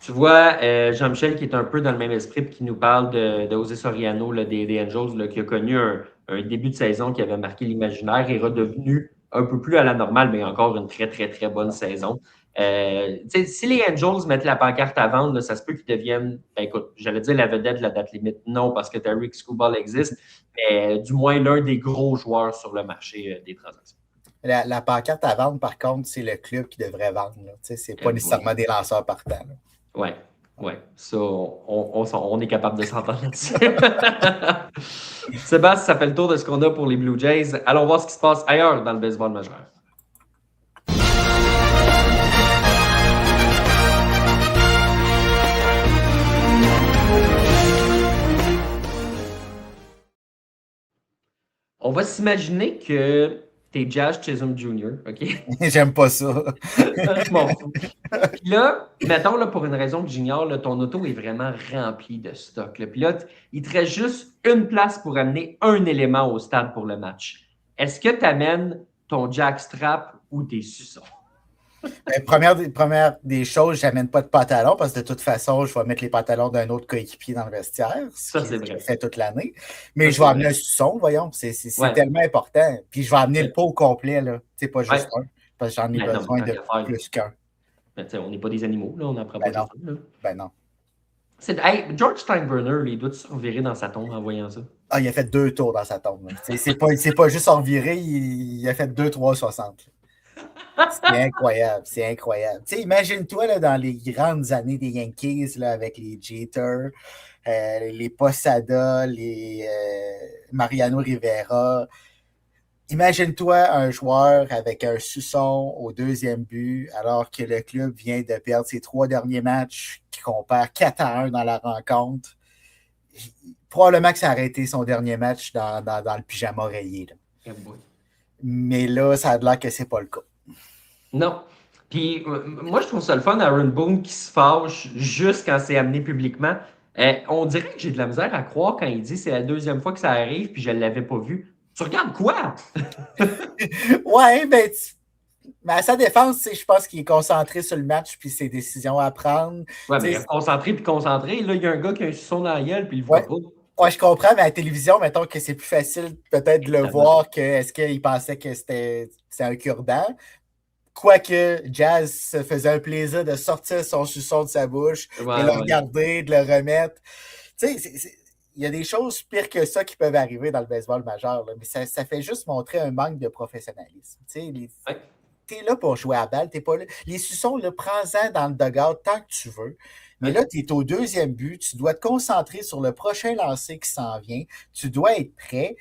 Tu vois, Jean-Michel qui est un peu dans le même esprit et qui nous parle de José Soriano là, des Angels, là, qui a connu un début de saison qui avait marqué l'imaginaire et redevenu un peu plus à la normale, mais encore une très, très, très bonne saison. Si les Angels mettent la pancarte à vendre, là, ça se peut qu'ils deviennent, écoute, j'allais dire la vedette de la date limite. Non, parce que Tarik Skubal existe, mais du moins l'un des gros joueurs sur le marché des transactions. La pancarte à vendre, par contre, c'est le club qui devrait vendre. Ce n'est pas nécessairement des lanceurs partants. Oui. Ça, on est capable de s'entendre là-dessus. Sébastien, ça fait le tour de ce qu'on a pour les Blue Jays. Allons voir ce qui se passe ailleurs dans le baseball majeur. On va s'imaginer que t'es Jazz Chisholm Jr., OK? J'aime pas ça. Je m'en fous. Puis là, mettons, là, pour une raison que j'ignore, là, ton auto est vraiment rempli de stock. Là. Puis là, il te reste juste une place pour amener un élément au stade pour le match. Est-ce que tu amènes ton jackstrap ou tes suçons? Première des choses, je n'amène pas de pantalon parce que de toute façon, je vais mettre les pantalons d'un autre coéquipier dans le vestiaire. Ça, c'est vrai. Je fais toute l'année. Mais je vais amener un suçon, voyons. C'est tellement important. Puis je vais amener le pot au complet, là. C'est pas juste un. Parce que j'en ai besoin de plus qu'un. On n'est pas des animaux, là. On n'en prend pas non. Là. Ben non. George Steinbrenner, il doit se revirer dans sa tombe en voyant ça? Ah, il a fait 2 tours dans sa tombe. C'est pas juste en revirer, il a fait 2-3-60. C'est incroyable, c'est incroyable. Imagine-toi là, dans les grandes années des Yankees là, avec les Jeter, les Posada, les Mariano Rivera. Imagine-toi un joueur avec un suçon au deuxième but alors que le club vient de perdre ses 3 derniers matchs, qu'on perd 4-1 dans la rencontre. Probablement que ça aurait été son dernier match dans le pyjama rayé. Là. Mais là, ça a l'air que c'est pas le cas. Non. Puis, moi, je trouve ça le fun, Aaron Boone qui se fâche juste quand c'est amené publiquement. On dirait que j'ai de la misère à croire quand il dit c'est la 2e fois que ça arrive puis je ne l'avais pas vu. Tu regardes quoi? Ouais, mais à sa défense, je pense qu'il est concentré sur le match puis ses décisions à prendre. Ouais, mais concentré puis concentré. Là, il y a un gars qui a un suçon dans la gueule puis il le voit pas. Ouais, je comprends, mais à la télévision, mettons que c'est plus facile peut-être de le voir que est-ce qu'il pensait que c'était un cure-dent. Quoique Jazz se faisait un plaisir de sortir son suçon de sa bouche, de Ouais, le ouais. regarder, de le remettre. Tu sais, il y a des choses pires que ça qui peuvent arriver dans le baseball majeur, là, mais ça fait juste montrer un manque de professionnalisme. Tu sais, Ouais. t'es là pour jouer à la balle, t'es pas là. Les suçons, prends-en dans le dugout tant que tu veux. Mais là, tu es au deuxième but, tu dois te concentrer sur le prochain lancer qui s'en vient, tu dois être prêt.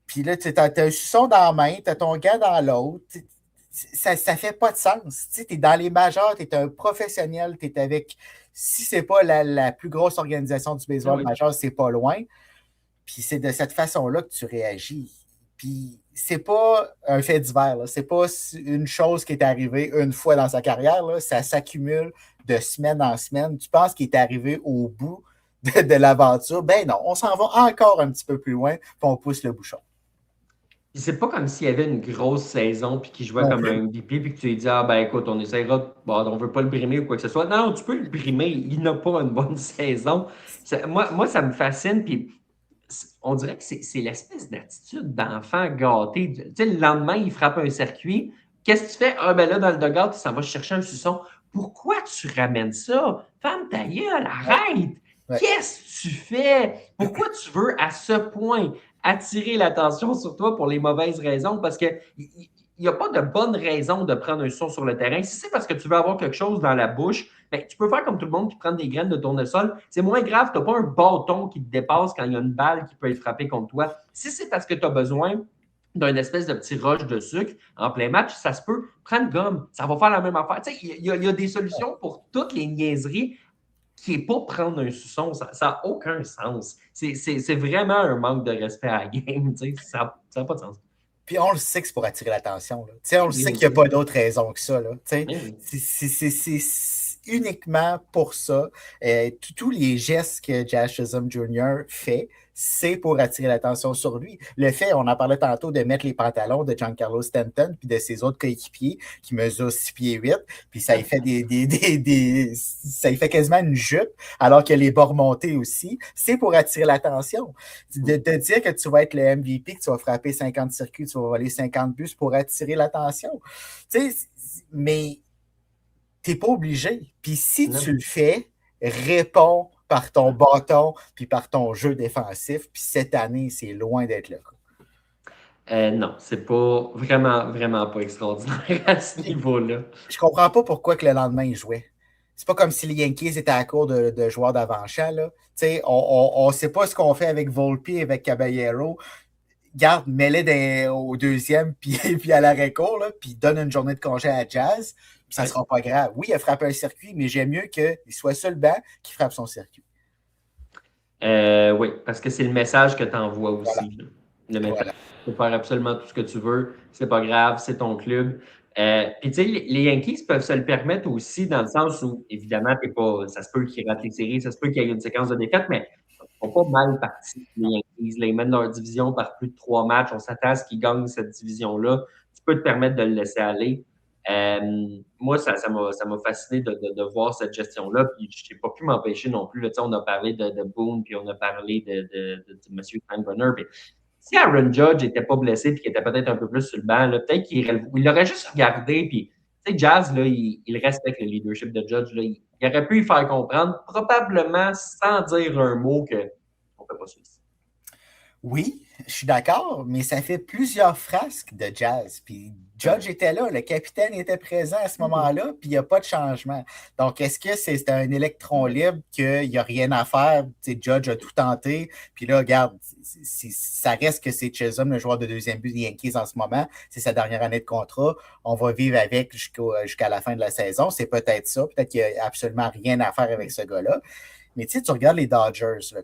Puis là, tu as un suçon dans la main, tu as ton gars dans l'autre. Ça ne fait pas de sens. Tu es dans les majors, tu es un professionnel, tu es avec, si c'est pas la plus grosse organisation du baseball majeur, c'est pas loin. Puis c'est de cette façon-là que tu réagis. Puis c'est pas un fait divers, là. C'est pas une chose qui est arrivée une fois dans sa carrière, là. Ça s'accumule de semaine en semaine. Tu penses qu'il est arrivé au bout de l'aventure? Ben non, on s'en va encore un petit peu plus loin, puis on pousse le bouchon. Puis c'est pas comme s'il y avait une grosse saison puis qu'il jouait Non comme plus. un MVP puis que tu lui dis ah ben écoute, on essaiera, bon, on veut pas le brimer ou quoi que ce soit. Non, tu peux le brimer, il n'a pas une bonne saison. Moi, ça me fascine, puis on dirait que c'est l'espèce d'attitude d'enfant gâté. Tu sais, le lendemain, il frappe un circuit. Qu'est-ce que tu fais? Ah ben là, dans le dugout, ça va chercher un suçon. Pourquoi tu ramènes ça? Ferme ta gueule, arrête! Ouais. Qu'est-ce que tu fais? Pourquoi tu veux à ce point attirer l'attention sur toi pour les mauvaises raisons? Parce qu'il n'y a pas de bonne raison de prendre un son sur le terrain. Si c'est parce que tu veux avoir quelque chose dans la bouche, ben, tu peux faire comme tout le monde qui prend des graines de tournesol. C'est moins grave, tu n'as pas un bâton qui te dépasse quand il y a une balle qui peut être frappée contre toi. Si c'est parce que tu as besoin d'une espèce de petit rush de sucre en plein match, ça se peut. Prends une gomme, ça va faire la même affaire. Il y a des solutions pour toutes les niaiseries qui n'est pas prendre un suçon. Ça n'a aucun sens. C'est vraiment un manque de respect à la game. Ça n'a pas de sens. Puis on le sait que c'est pour attirer l'attention. On le sait qu'il n'y a pas d'autre raison que ça. C'est uniquement pour ça. Tous les gestes que Jazz Chisholm Jr. fait, c'est pour attirer l'attention sur lui. Le fait, on en parlait tantôt, de mettre les pantalons de Giancarlo Stanton puis de ses autres coéquipiers qui mesurent 6 pieds 8, puis ça lui fait ça lui fait quasiment une jupe, alors que les bas remontés aussi, c'est pour attirer l'attention. De dire que tu vas être le MVP, que tu vas frapper 50 circuits, tu vas voler 50 buts, c'est pour attirer l'attention. Mais tu n'es pas obligé. Puis si tu le fais, réponds par ton bâton puis par ton jeu défensif. Puis cette année, c'est loin d'être le cas. Non, c'est pas vraiment pas extraordinaire à ce niveau-là. Je comprends pas pourquoi que le lendemain, il jouait. C'est pas comme si les Yankees étaient à court de joueurs d'avant-champ. On ne sait pas ce qu'on fait avec Volpe et avec Caballero. Garde, mets-les au deuxième puis à l'arrêt-court, puis donne une journée de congé à Jazz. Ça ne sera pas grave. Oui, il a frappé un circuit, mais j'aime mieux qu'il soit sur le banc qu'il frappe son circuit. Oui, parce que c'est le message que tu envoies aussi. Voilà. Le message, tu peux faire absolument tout ce que tu veux. C'est pas grave, c'est ton club. Puis, tu sais, les Yankees peuvent se le permettre aussi dans le sens où, évidemment, ça se peut qu'ils ratent les séries, ça se peut qu'il y ait une séquence de défaites, mais ils ne sont pas mal partis, les Yankees. Là, ils mènent leur division par plus de 3 matchs. On s'attend à ce qu'ils gagnent cette division-là. Tu peux te permettre de le laisser aller. Moi, ça m'a fasciné de voir cette gestion-là. Puis je n'ai pas pu m'empêcher non plus. Là, on a parlé de Boone, puis on a parlé de M. Steinbrenner. Puis si Aaron Judge n'était pas blessé puis qu'il était peut-être un peu plus sur le banc, peut-être qu'il l'aurait juste regardé. Puis, Jazz, là, il respecte le leadership de Judge. Là, il aurait pu y faire comprendre, probablement sans dire un mot, qu'on ne fait pas ça ici. Oui, je suis d'accord, mais ça fait plusieurs frasques de Jazz. Puis Judge était là, le capitaine était présent à ce moment-là, puis il n'y a pas de changement. Donc, est-ce que c'est un électron libre qu'il n'y a rien à faire? Judge a tout tenté, puis là, regarde, ça reste que c'est Chisholm, le joueur de deuxième but des Yankees en ce moment. C'est sa dernière année de contrat. On va vivre avec jusqu'à la fin de la saison. C'est peut-être ça. Peut-être qu'il n'y a absolument rien à faire avec ce gars-là. Mais tu regardes les Dodgers, là,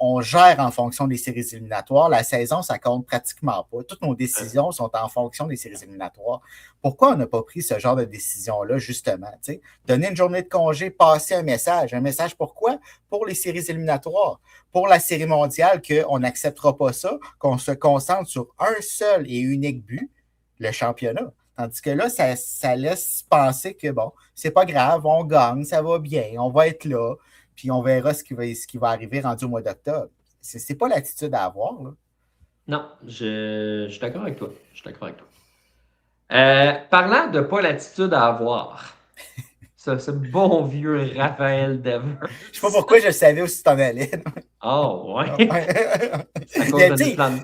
on gère en fonction des séries éliminatoires. La saison, ça compte pratiquement pas. Toutes nos décisions sont en fonction des séries éliminatoires. Pourquoi on n'a pas pris ce genre de décision-là, justement? T'sais? Donner une journée de congé, passer un message. Un message pourquoi? Pour les séries éliminatoires. Pour la série mondiale, qu'on n'acceptera pas ça, qu'on se concentre sur un seul et unique but, le championnat. Tandis que là, ça laisse penser que, bon, c'est pas grave, on gagne, ça va bien, on va être là. Puis on verra ce qui va arriver rendu au mois d'octobre. c'est pas l'attitude à avoir. Là. Non, je suis d'accord avec toi. Je suis d'accord avec toi. Parlant de pas l'attitude à avoir, ça, ce bon vieux Raphaël Devers. Je sais pas pourquoi je savais où tu t'en allais. Oh, ouais. C'est à Il cause y a, de tu notre sais, plan.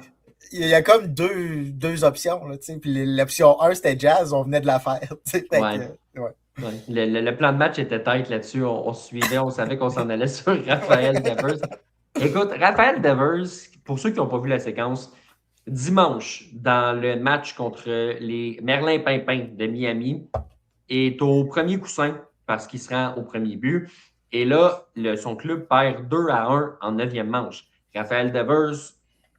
il y a comme deux options. Là, tu sais. Puis l'option 1, c'était Jazz, on venait de la faire. Tu sais. Fait Ouais. que, ouais. Ouais. Le plan de match était tête là-dessus. On se suivait, on savait qu'on s'en allait sur Raphaël Devers. Écoute, Raphaël Devers, pour ceux qui n'ont pas vu la séquence, dimanche, dans le match contre les Merlin Pimpin de Miami, est au premier coussin parce qu'il se rend au premier but. Et là, son club perd 2-1 en 9e manche. Raphaël Devers,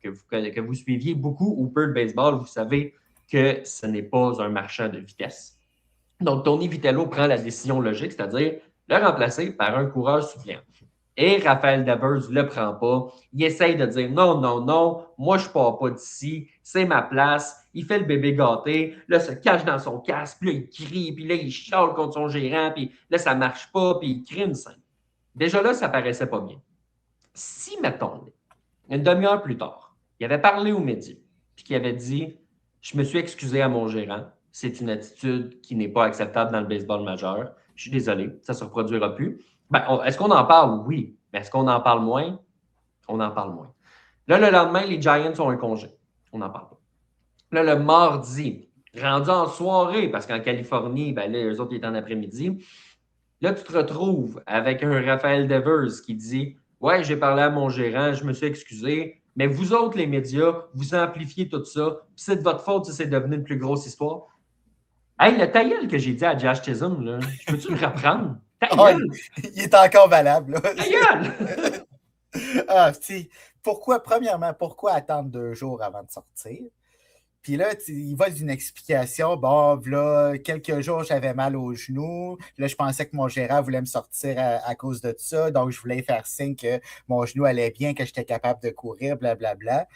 que vous suiviez beaucoup ou peu de baseball, vous savez que ce n'est pas un marchand de vitesse. Donc, Tony Vitello prend la décision logique, c'est-à-dire le remplacer par un coureur suppléant. Et Raphaël Devers ne le prend pas. Il essaye de dire non, non, non, moi je ne pars pas d'ici, c'est ma place. Il fait le bébé gâté, là, se cache dans son casque, puis là, il crie, puis là, il chiale contre son gérant, puis là, ça ne marche pas, puis il crie une scène. Déjà là, ça paraissait pas bien. Si, mettons, une demi-heure plus tard, il avait parlé aux médias, puis qu'il avait dit je me suis excusé à mon gérant, c'est une attitude qui n'est pas acceptable dans le baseball majeur, je suis désolé, ça ne se reproduira plus. Ben, est-ce qu'on en parle? Oui. Mais est-ce qu'on en parle moins? On en parle moins. Là, le lendemain, les Giants ont un congé. On n'en parle pas. Là, le mardi, rendu en soirée, parce qu'en Californie, ben là, eux autres, ils étaient en après-midi. Là, tu te retrouves avec un Raphaël Devers qui dit ouais, j'ai parlé à mon gérant, je me suis excusé, mais vous autres, les médias, vous amplifiez tout ça, puis c'est de votre faute si c'est devenu une plus grosse histoire. Hey, le ta gueule que j'ai dit à Josh Chisholm, là, je peux-tu le reprendre? Ta gueule! Il est encore valable. Là. Ta gueule! Premièrement, pourquoi attendre 2 jours avant de sortir? Puis là, il va d'une explication. Bon, là, quelques jours, j'avais mal au genou. Là, je pensais que mon gérant voulait me sortir à cause de ça. Donc, je voulais faire signe que mon genou allait bien, que j'étais capable de courir, blablabla.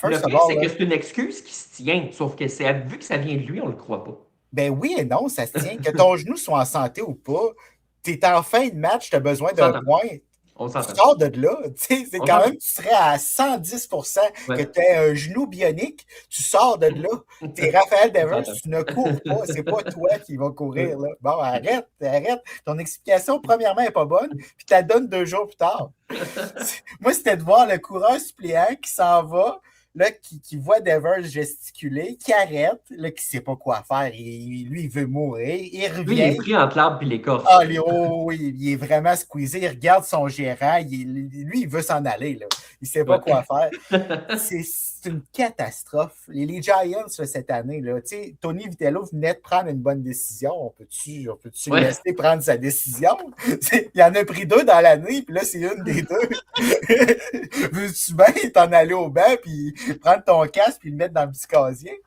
Le pire, c'est que c'est une excuse qui se tient. Sauf que vu que ça vient de lui, on ne le croit pas. Ben oui et non, ça se tient. Que ton genou soit en santé ou pas, tu es en fin de match, tu as besoin d'un point. On s'entend. Tu sors de là, c'est quand même, tu serais à 110% que tu as un genou bionique, tu sors de là, tu es Raphaël Devers, tu ne cours pas, c'est pas toi qui vas courir. Là. Bon, arrête. Ton explication, premièrement, n'est pas bonne, puis tu la donnes 2 jours plus tard. Moi, c'était de voir le coureur suppléant qui s'en va, là, qui voit Devers gesticuler, qui arrête, là, qui ne sait pas quoi faire. Lui, il veut mourir. Il revient. Lui, il est pris entre l'arbre et l'écorce. Ah, oui, il est vraiment squeezé. Il regarde son gérant. Lui, il veut s'en aller. Là. Il ne sait pas quoi faire. C'est une catastrophe. Les Giants, là, cette année, là, Tony Vitello venait de prendre une bonne décision. On peut-tu le laisser prendre sa décision? Il en a pris 2 dans l'année, puis là, c'est une des 2. Veux-tu bien t'en aller au banc, puis prendre ton casque, puis le mettre dans le petit casier?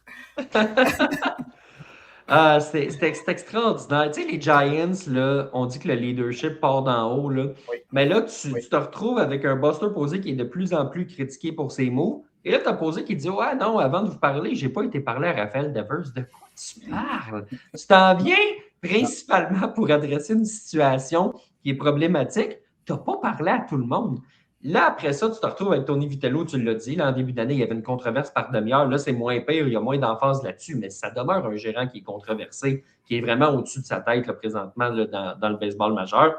C'est extraordinaire. Tu sais, les Giants, là, on dit que le leadership part d'en haut. Là. Oui. Mais là, tu te retrouves avec un Buster Posey qui est de plus en plus critiqué pour ses mots. Et là, tu as Posey qui dit ouais, non, avant de vous parler, j'ai pas été parler à Raphaël Devers. De quoi tu parles? Tu t'en viens principalement pour adresser une situation qui est problématique. Tu n'as pas parlé à tout le monde. Là, après ça, tu te retrouves avec Tony Vitello, tu l'as dit, là, en début d'année, il y avait une controverse par demi-heure. Là, c'est moins pire, il y a moins d'emphase là-dessus, mais ça demeure un gérant qui est controversé, qui est vraiment au-dessus de sa tête là, présentement là, dans le baseball majeur.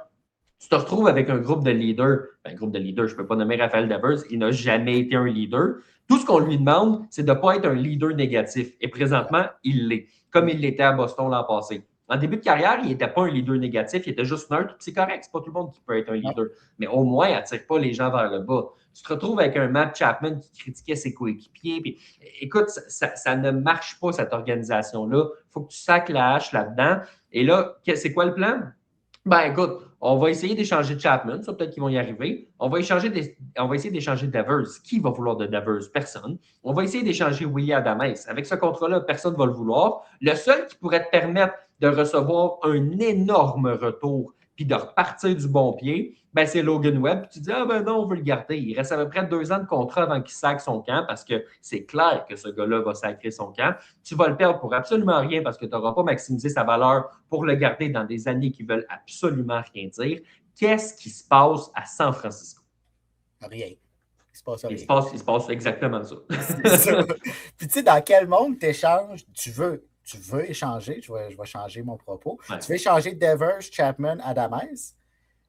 Tu te retrouves avec un groupe de leaders. Je ne peux pas nommer Raphaël Devers, il n'a jamais été un leader. Tout ce qu'on lui demande, c'est de ne pas être un leader négatif. Et présentement, il l'est, comme il l'était à Boston l'an passé. En début de carrière, il n'était pas un leader négatif, il était juste neutre. C'est correct, c'est pas tout le monde qui peut être un leader. Mais au moins, il n'attire pas les gens vers le bas. Tu te retrouves avec un Matt Chapman qui critiquait ses coéquipiers. Puis, écoute, ça ne marche pas, cette organisation-là. Il faut que tu sacs la hache là-dedans. Et là, c'est quoi le plan? Ben écoute, on va essayer d'échanger Chapman, ça peut-être qu'ils vont y arriver. On va essayer d'échanger Devers. Qui va vouloir de Devers? Personne. On va essayer d'échanger Willy Adames. Avec ce contrat-là, personne ne va le vouloir. Le seul qui pourrait te permettre de recevoir un énorme retour puis de repartir du bon pied, ben c'est Logan Webb. Puis tu dis, ah ben non, on veut le garder. Il reste à peu près 2 ans de contrat avant qu'il sacre son camp parce que c'est clair que ce gars-là va sacrer son camp. Tu vas le perdre pour absolument rien parce que tu n'auras pas maximisé sa valeur pour le garder dans des années qui veulent absolument rien dire. Qu'est-ce qui se passe à San Francisco? Rien. Il se passe Il rien. se passe exactement ça. C'est ça. Puis tu sais, dans quel monde tu échanges, tu veux échanger, je vais changer mon propos. Ouais. Tu veux échanger Devers, Chapman, Adams,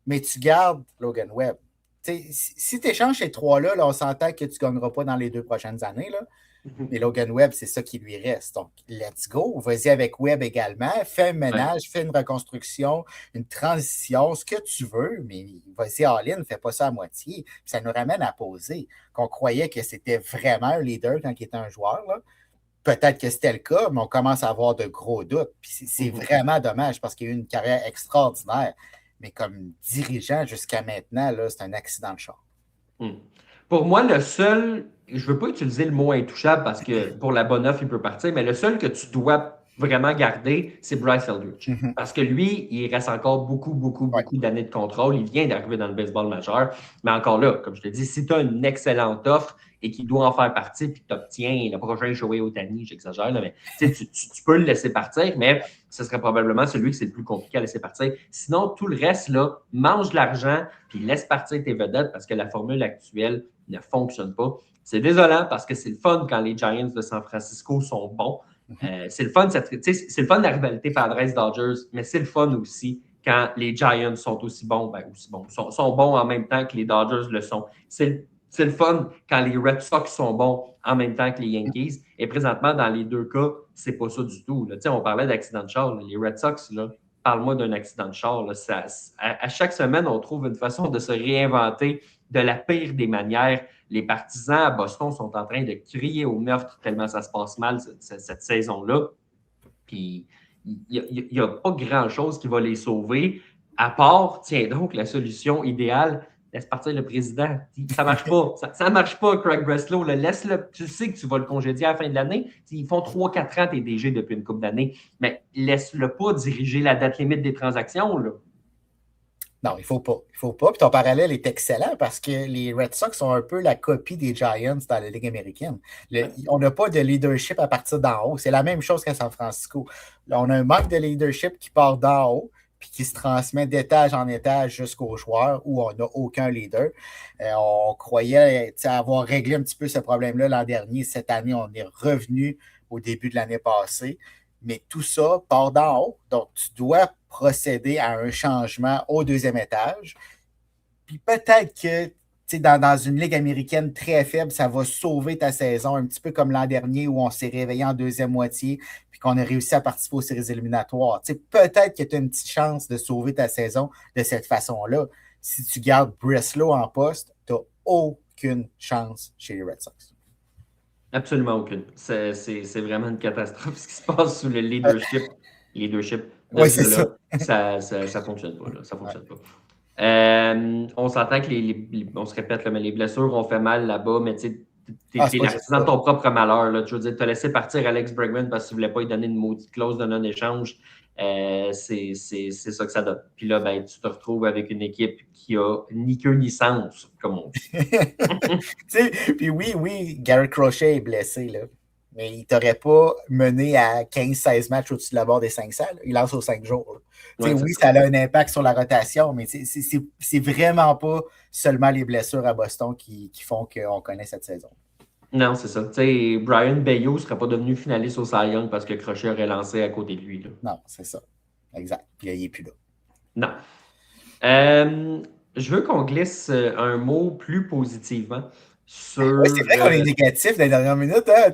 mais tu gardes Logan Webb. Tu sais, si tu échanges ces trois-là, là, on s'entend que tu ne gagneras pas dans les 2 prochaines années. Là. Mais Logan Webb, c'est ça qui lui reste. Donc, let's go. Vas-y avec Webb également. Fais un ménage, fais une reconstruction, une transition, ce que tu veux, mais vas-y all-in, fais pas ça à moitié. Puis ça nous ramène à poser qu'on croyait que c'était vraiment un leader quand il était un joueur. Là. Peut-être que c'était le cas, mais on commence à avoir de gros doutes. Puis c'est vraiment dommage parce qu'il a eu une carrière extraordinaire. Mais comme dirigeant jusqu'à maintenant, là, c'est un accident de char. Pour moi, le seul, je ne veux pas utiliser le mot intouchable parce que pour la bonne offre, il peut partir, mais le seul que tu dois vraiment garder, c'est Bryce Eldridge. Parce que lui, il reste encore beaucoup d'années de contrôle. Il vient d'arriver dans le baseball majeur. Mais encore là, comme je te dis, si tu as une excellente offre et qu'il doit en faire partie, puis que tu obtiens le prochain Shohei Ohtani, j'exagère, là, mais tu peux le laisser partir, mais ce serait probablement celui que c'est le plus compliqué à laisser partir. Sinon, tout le reste, là, mange de l'argent, puis laisse partir tes vedettes parce que la formule actuelle ne fonctionne pas. C'est désolant parce que c'est le fun quand les Giants de San Francisco sont bons. C'est le fun, c'est le fun de la rivalité Padres-Dodgers, mais c'est le fun aussi quand les Giants sont aussi bons, sont bons en même temps que les Dodgers le sont. C'est le fun quand les Red Sox sont bons en même temps que les Yankees. Et présentement, dans les deux cas, c'est pas ça du tout. Là. On parlait d'accident de char. Là. Les Red Sox, là, parle-moi d'un accident de char. Là. À chaque semaine, on trouve une façon de se réinventer de la pire des manières. Les partisans à Boston sont en train de crier au meurtre tellement ça se passe mal cette saison-là. Puis, il n'y a pas grand-chose qui va les sauver, à part, tiens donc, la solution idéale, laisse partir le président. Ça ne marche pas. Ça ne marche pas, Craig Breslow. Là. Laisse-le. Tu sais que tu vas le congédier à la fin de l'année. Ils font 3-4 ans, tes DG depuis une couple d'années. Mais laisse-le pas diriger la date limite des transactions. Là. Non, il ne faut pas. Il faut pas. Puis ton parallèle est excellent parce que les Red Sox sont un peu la copie des Giants dans la Ligue américaine. On n'a pas de leadership à partir d'en haut. C'est la même chose qu'à San Francisco. Là, on a un manque de leadership qui part d'en haut puis qui se transmet d'étage en étage jusqu'aux joueurs où on n'a aucun leader. On croyait avoir réglé un petit peu ce problème-là l'an dernier. Cette année, on est revenu au début de l'année passée. Mais tout ça part d'en haut. Donc, tu dois procéder à un changement au deuxième étage. Puis peut-être que dans une ligue américaine très faible, ça va sauver ta saison, un petit peu comme l'an dernier où on s'est réveillé en deuxième moitié puis qu'on a réussi à participer aux séries éliminatoires. Peut-être que tu as une petite chance de sauver ta saison de cette façon-là. Si tu gardes Breslow en poste, tu n'as aucune chance chez les Red Sox. Absolument aucune. C'est vraiment une catastrophe ce qui se passe sous le leadership. Oui, c'est ça. Ça fonctionne pas. Là. Ça fonctionne pas. On s'entend que on se répète, là, mais les blessures ont fait mal là-bas, mais tu es l'artisan de ton propre malheur. Là. Je veux dire, tu as laissé partir Alex Bregman parce que tu ne voulais pas lui donner une maudite clause de non-échange. C'est ça que ça donne. Puis là, ben, tu te retrouves avec une équipe qui a ni queue ni sens, comme on dit. Puis oui, Garrett Crochet est blessé, là. Mais il ne t'aurait pas mené à 15-16 matchs au-dessus de la barre des 500. Là. Il lance aux 5 jours. Ouais, oui, ça a un impact sur la rotation, mais c'est vraiment pas seulement les blessures à Boston qui font qu'on connaît cette saison. Non, c'est ça. T'sais, Brian Bayou ne serait pas devenu finaliste au Cy Young parce que Crochet aurait lancé à côté de lui. Là. Non, c'est ça. Exact. Puis il n'est plus là. Non. Je veux qu'on glisse un mot plus positivement sur... Oui, c'est vrai qu'on est négatif dans les dernières minutes. Hein?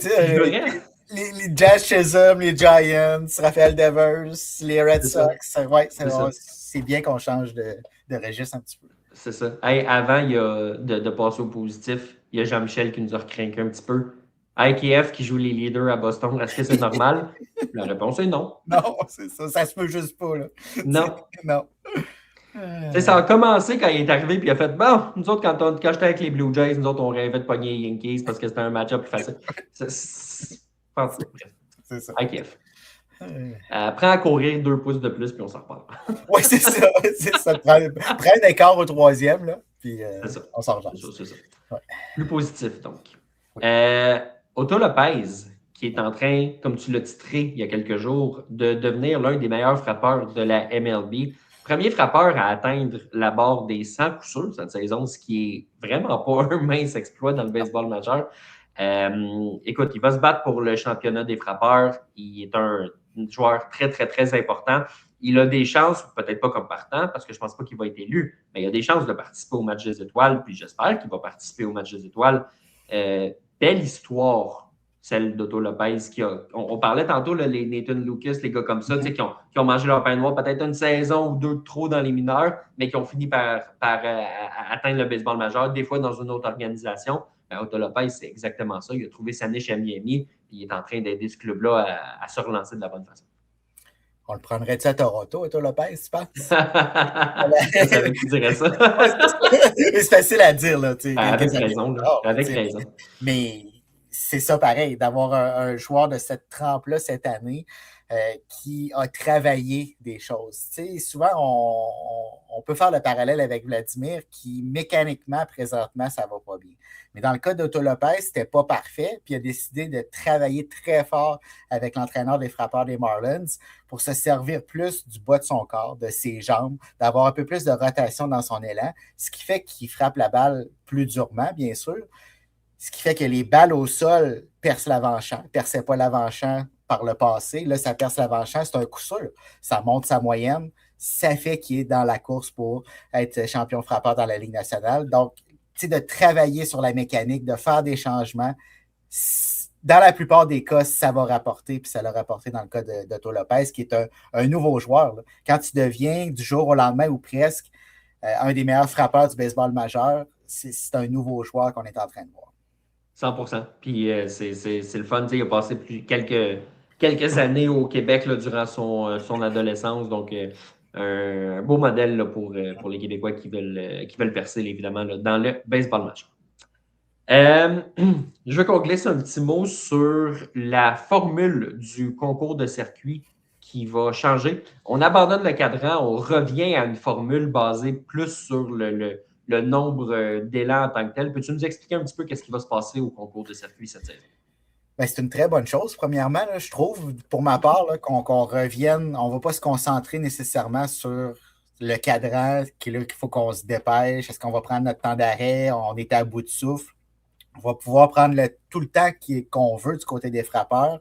Les Jazz Chisholm, les Giants, Rafael Devers, les Red Sox. C'est bien qu'on change de registre un petit peu. C'est ça. Hey, avant de passer au positif, il y a Jean-Michel qui nous a recrinqué un petit peu. IKF qui joue les leaders à Boston, est-ce que c'est normal? La réponse est non. Non, c'est ça. Ça se peut juste pas. Là. Non. Non. Ça a commencé quand il est arrivé et il a fait bon, nous autres, quand j'étais avec les Blue Jays, nous autres, on rêvait de pogner les Yankees parce que c'était un match-up plus facile. C'est ça. IKF. Prends à courir 2 pouces de plus puis on s'en reparle. Oui, c'est ça. C'est ça. Prends un écart au troisième, là, puis on s'en rejoint. C'est ça. Ouais. Plus positif, donc. Oui. Otto Lopez, qui est en train, comme tu l'as titré il y a quelques jours, de devenir l'un des meilleurs frappeurs de la MLB. premier frappeur à atteindre la barre des 100 coups sûrs cette saison, ce qui est vraiment pas un mince exploit dans le baseball majeur. Écoute, il va se battre pour le championnat des frappeurs. Il est un joueur très, très, très important. Il a des chances, peut-être pas comme partant, parce que je ne pense pas qu'il va être élu, mais il a des chances de participer au match des étoiles, puis j'espère qu'il va participer au match des étoiles. Belle histoire, celle d'Otto Lopez. On parlait tantôt, là, les Nathan Lucas, les gars comme ça, qui ont mangé leur pain noir peut-être une saison ou deux de trop dans les mineurs, mais qui ont fini par atteindre le baseball majeur, des fois dans une autre organisation. Otto Lopez, c'est exactement ça. Il a trouvé sa niche à Miami, puis il est en train d'aider ce club-là à se relancer de la bonne façon. On le prendrait-tu à Toronto, Otto Lopez, tu penses? Je savais que tu dirais ça. C'est facile à dire, là. Avec raison. Avec raison. Mais c'est ça pareil, d'avoir un joueur de cette trempe-là cette année qui a travaillé des choses. Souvent, on peut faire le parallèle avec Vladimir qui, mécaniquement, présentement, ça ne va pas bien. Mais dans le cas d'Otto Lopez, c'était pas parfait, puis il a décidé de travailler très fort avec l'entraîneur des frappeurs des Marlins pour se servir plus du bas de son corps, de ses jambes, d'avoir un peu plus de rotation dans son élan, ce qui fait qu'il frappe la balle plus durement, bien sûr, ce qui fait que les balles au sol percent l'avant-champ, ne perçaient pas l'avant-champ par le passé. Là, ça perce l'avant-champ, c'est un coup sûr. Ça monte sa moyenne. Ça fait qu'il est dans la course pour être champion frappeur dans la Ligue nationale. Donc, de travailler sur la mécanique, de faire des changements, dans la plupart des cas, ça va rapporter, puis ça l'a rapporté dans le cas d'Otto Lopez, qui est un nouveau joueur. Là. Quand tu deviens du jour au lendemain ou presque un des meilleurs frappeurs du baseball majeur, c'est un nouveau joueur qu'on est en train de voir. 100%. Puis c'est le fun. Il a passé quelques années au Québec là, durant son adolescence. Donc, un beau modèle là, pour les Québécois qui veulent percer, évidemment, là, dans le baseball majeur. Je veux qu'on glisse un petit mot sur la formule du concours de circuit qui va changer. On abandonne le cadran, on revient à une formule basée plus sur le nombre d'élans en tant que tel. Peux-tu nous expliquer un petit peu qu'est-ce qui va se passer au concours de circuit cette saison? Ben, c'est une très bonne chose. Premièrement, là, je trouve, pour ma part, là, qu'on revienne, on ne va pas se concentrer nécessairement sur le cadran, qu'il faut qu'on se dépêche. Est-ce qu'on va prendre notre temps d'arrêt? On est à bout de souffle. On va pouvoir prendre tout le temps qu'on veut du côté des frappeurs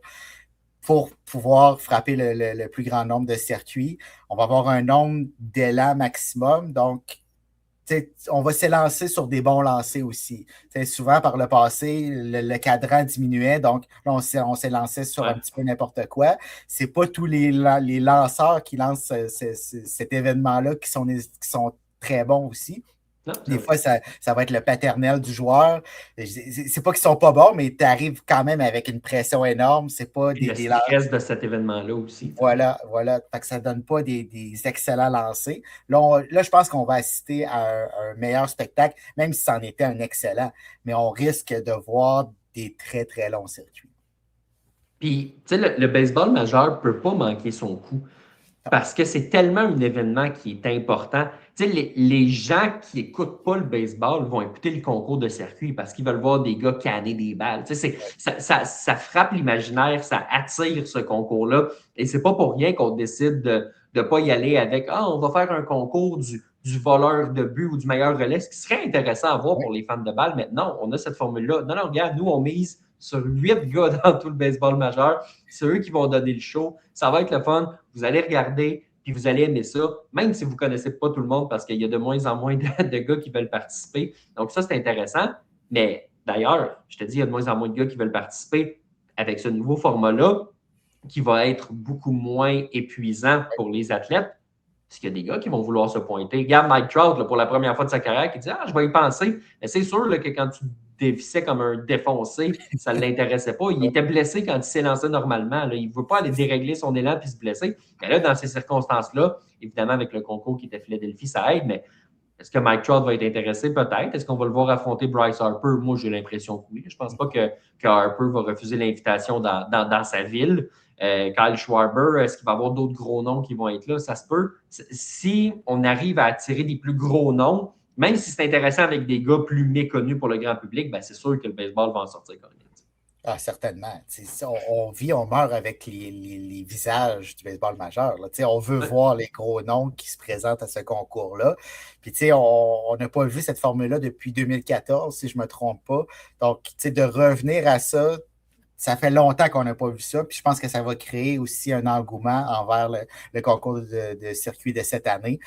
pour pouvoir frapper le plus grand nombre de circuits. On va avoir un nombre d'élans maximum. Donc, on va s'élancer sur des bons lancers aussi. Souvent, par le passé, le cadran diminuait, donc là, on s'est lancé sur un petit peu n'importe quoi. Ce n'est pas tous les lanceurs qui lancent cet événement-là qui sont très bons aussi. Non, des fois, ça va être le paternel du joueur. C'est pas qu'ils sont pas bons, mais tu arrives quand même avec une pression énorme. C'est pas le stress de cet événement-là aussi. Voilà. Fait que ça donne pas des excellents lancers. Là, je pense qu'on va assister à un meilleur spectacle, même si c'en était un excellent. Mais on risque de voir des très, très longs circuits. Puis, tu sais, le baseball majeur ne peut pas manquer son coup. Parce que c'est tellement un événement qui est important. Tu sais, les gens qui n'écoutent pas le baseball vont écouter le concours de circuit parce qu'ils veulent voir des gars canner des balles. Tu sais, ça frappe l'imaginaire, ça attire ce concours-là. Et c'est pas pour rien qu'on décide de ne pas y aller avec « Ah, on va faire un concours du voleur de but ou du meilleur relais », ce qui serait intéressant à voir pour les fans de balles. Mais non, on a cette formule-là. Non, regarde, nous, on mise sur 8 gars dans tout le baseball majeur. C'est eux qui vont donner le show. Ça va être le fun. Vous allez regarder, puis vous allez aimer ça, même si vous ne connaissez pas tout le monde, parce qu'il y a de moins en moins de gars qui veulent participer. Donc ça, c'est intéressant. Mais d'ailleurs, je te dis, il y a de moins en moins de gars qui veulent participer avec ce nouveau format-là, qui va être beaucoup moins épuisant pour les athlètes. Parce qu'il y a des gars qui vont vouloir se pointer. Regarde Mike Trout, là, pour la première fois de sa carrière, qui dit « Ah, je vais y penser. » Mais c'est sûr là, que quand tu dévissait comme un défoncé, ça ne l'intéressait pas. Il était blessé quand il s'élançait normalement. Là. Il ne veut pas aller dérégler son élan puis se blesser. Mais là, dans ces circonstances-là, évidemment, avec le concours qui était Philadelphie, ça aide, mais est-ce que Mike Trout va être intéressé? Peut-être. Est-ce qu'on va le voir affronter Bryce Harper? Moi, j'ai l'impression que oui. Je ne pense pas que Harper va refuser l'invitation dans sa ville. Kyle Schwarber, est-ce qu'il va y avoir d'autres gros noms qui vont être là? Ça se peut. Si on arrive à attirer des plus gros noms, même si c'est intéressant avec des gars plus méconnus pour le grand public, ben c'est sûr que le baseball va en sortir quand même. Ah, certainement. On vit, on meurt avec les visages du baseball majeur. Là. On veut voir les gros noms qui se présentent à ce concours-là. Puis, on n'a pas vu cette formule-là depuis 2014, si je ne me trompe pas. Donc, de revenir à ça, ça fait longtemps qu'on n'a pas vu ça. Puis, je pense que ça va créer aussi un engouement envers le concours de circuit de cette année.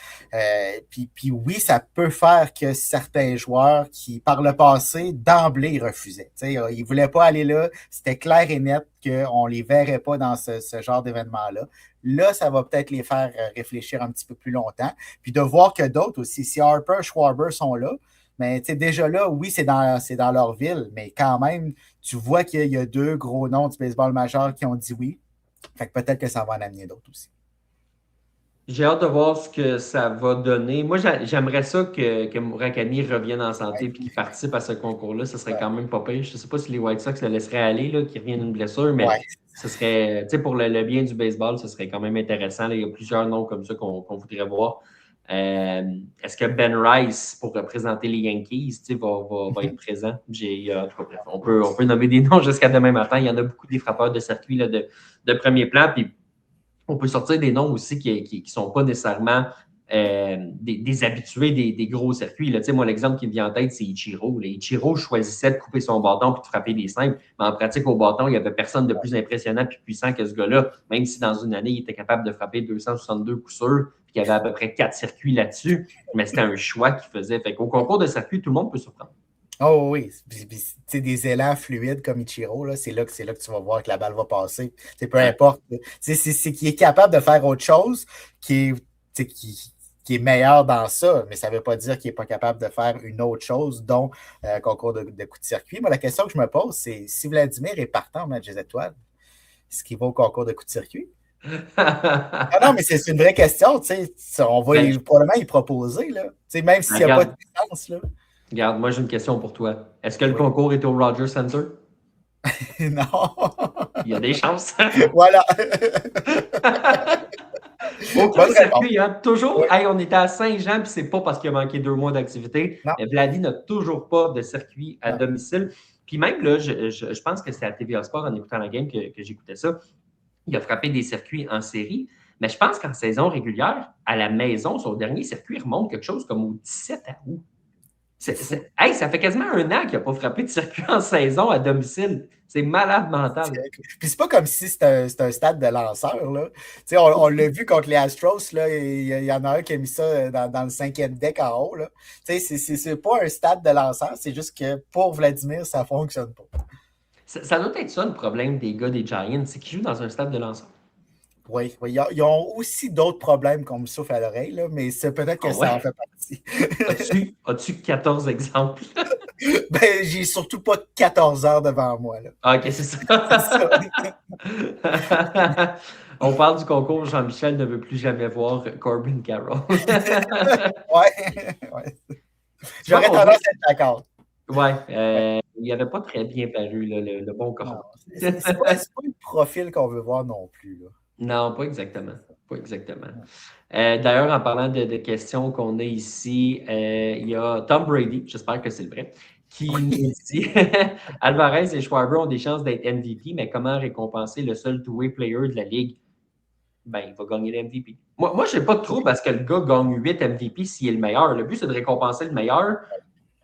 Puis, oui, ça peut faire que certains joueurs qui, par le passé, d'emblée, refusaient. Ils ne voulaient pas aller là. C'était clair et net qu'on ne les verrait pas dans ce genre d'événement-là. Là, ça va peut-être les faire réfléchir un petit peu plus longtemps. Puis de voir que d'autres aussi, si Harper, Schwarber sont là, mais déjà là, oui, c'est dans leur ville, mais quand même, tu vois qu'il y a 2 gros noms du baseball majeur qui ont dit oui. Fait que peut-être que ça va en amener d'autres aussi. J'ai hâte de voir ce que ça va donner. Moi, j'aimerais ça que Murakami revienne en santé et qu'il participe à ce concours-là. Ce serait quand même pas pire. Je ne sais pas si les White Sox le laisseraient aller, qu'il revienne d'une blessure, mais ce serait, pour le bien du baseball, ce serait quand même intéressant. Là, il y a plusieurs noms comme ça qu'on voudrait voir. Est-ce que Ben Rice, pour représenter les Yankees, va être présent? En tout cas, bref, on peut nommer des noms jusqu'à demain matin. Il y en a beaucoup des frappeurs de circuit là, de premier plan. Puis on peut sortir des noms aussi qui ne sont pas nécessairement des habitués des gros circuits. Là. Moi, l'exemple qui me vient en tête, c'est Ichiro. Là. Ichiro choisissait de couper son bâton et de frapper des simples, mais en pratique, au bâton, il n'y avait personne de plus impressionnant et puissant que ce gars-là, même si dans une année, il était capable de frapper 262 coups sûrs, puis qu'il y avait à peu près 4 circuits là-dessus, mais c'était un choix qu'il faisait. Fait qu'au concours de circuit, tout le monde peut surprendre. Oh oui, des élans fluides comme Ichiro, là, c'est là que tu vas voir que la balle va passer. Peu importe. C'est qu'il est capable de faire autre chose qui est meilleur dans ça, mais ça ne veut pas dire qu'il n'est pas capable de faire une autre chose, dont concours de coup de circuit. Moi, la question que je me pose, c'est si Vladimir est partant en match des étoiles, est-ce qu'il va au concours de coup de circuit? Non, mais c'est une vraie question. On va probablement y proposer, là. Même s'il n'y a pas de distance. Là. Regarde, moi j'ai une question pour toi. Est-ce que le concours est au Rogers Center? Non. Il y a des chances. Voilà. Aucun circuit, hein? Toujours. Hey, on était à Saint-Jean, puis c'est pas parce qu'il a manqué 2 mois d'activité. Vladi n'a toujours pas de circuit à domicile. Puis même là, je pense que c'est à TVA Sport en écoutant la game que j'écoutais ça. Il a frappé des circuits en série. Mais je pense qu'en saison régulière, à la maison, son dernier circuit remonte quelque chose comme au 17 août. Hey, ça fait quasiment 1 an qu'il n'a pas frappé de circuit en saison à domicile. C'est malade mental. Puis c'est pas comme si c'était un stade de lanceur. Là. On l'a vu contre les Astros. Là, il y en a un qui a mis ça dans le 5e deck en haut. Là. C'est pas un stade de lanceur. C'est juste que pour Vladimir, ça ne fonctionne pas. Ça doit être ça le problème des gars des Giants, c'est qu'ils jouent dans un stade de lanceur. Oui. Ils ont aussi d'autres problèmes qu'on me souffle à l'oreille, là, mais c'est peut-être que ça en fait partie. As-tu 14 exemples? J'ai surtout pas 14 heures devant moi. Là. Ah, ok, c'est ça. On parle du concours Jean-Michel ne veut plus jamais voir Corbin Carroll. ouais. J'aurais tendance à être d'accord. Il n'avait pas très bien paru, là, le bon corps. C'est pas le profil qu'on veut voir non plus. Là. Non, pas exactement. D'ailleurs, en parlant de questions qu'on a ici, il y a Tom Brady, j'espère que c'est le vrai, qui nous dit Alvarez et Schwarber ont des chances d'être MVP, mais comment récompenser le seul two-way player de la Ligue? Il va gagner le MVP. Moi je n'ai pas de trouble parce que le gars gagne 8 MVP s'il est le meilleur. Le but, c'est de récompenser le meilleur.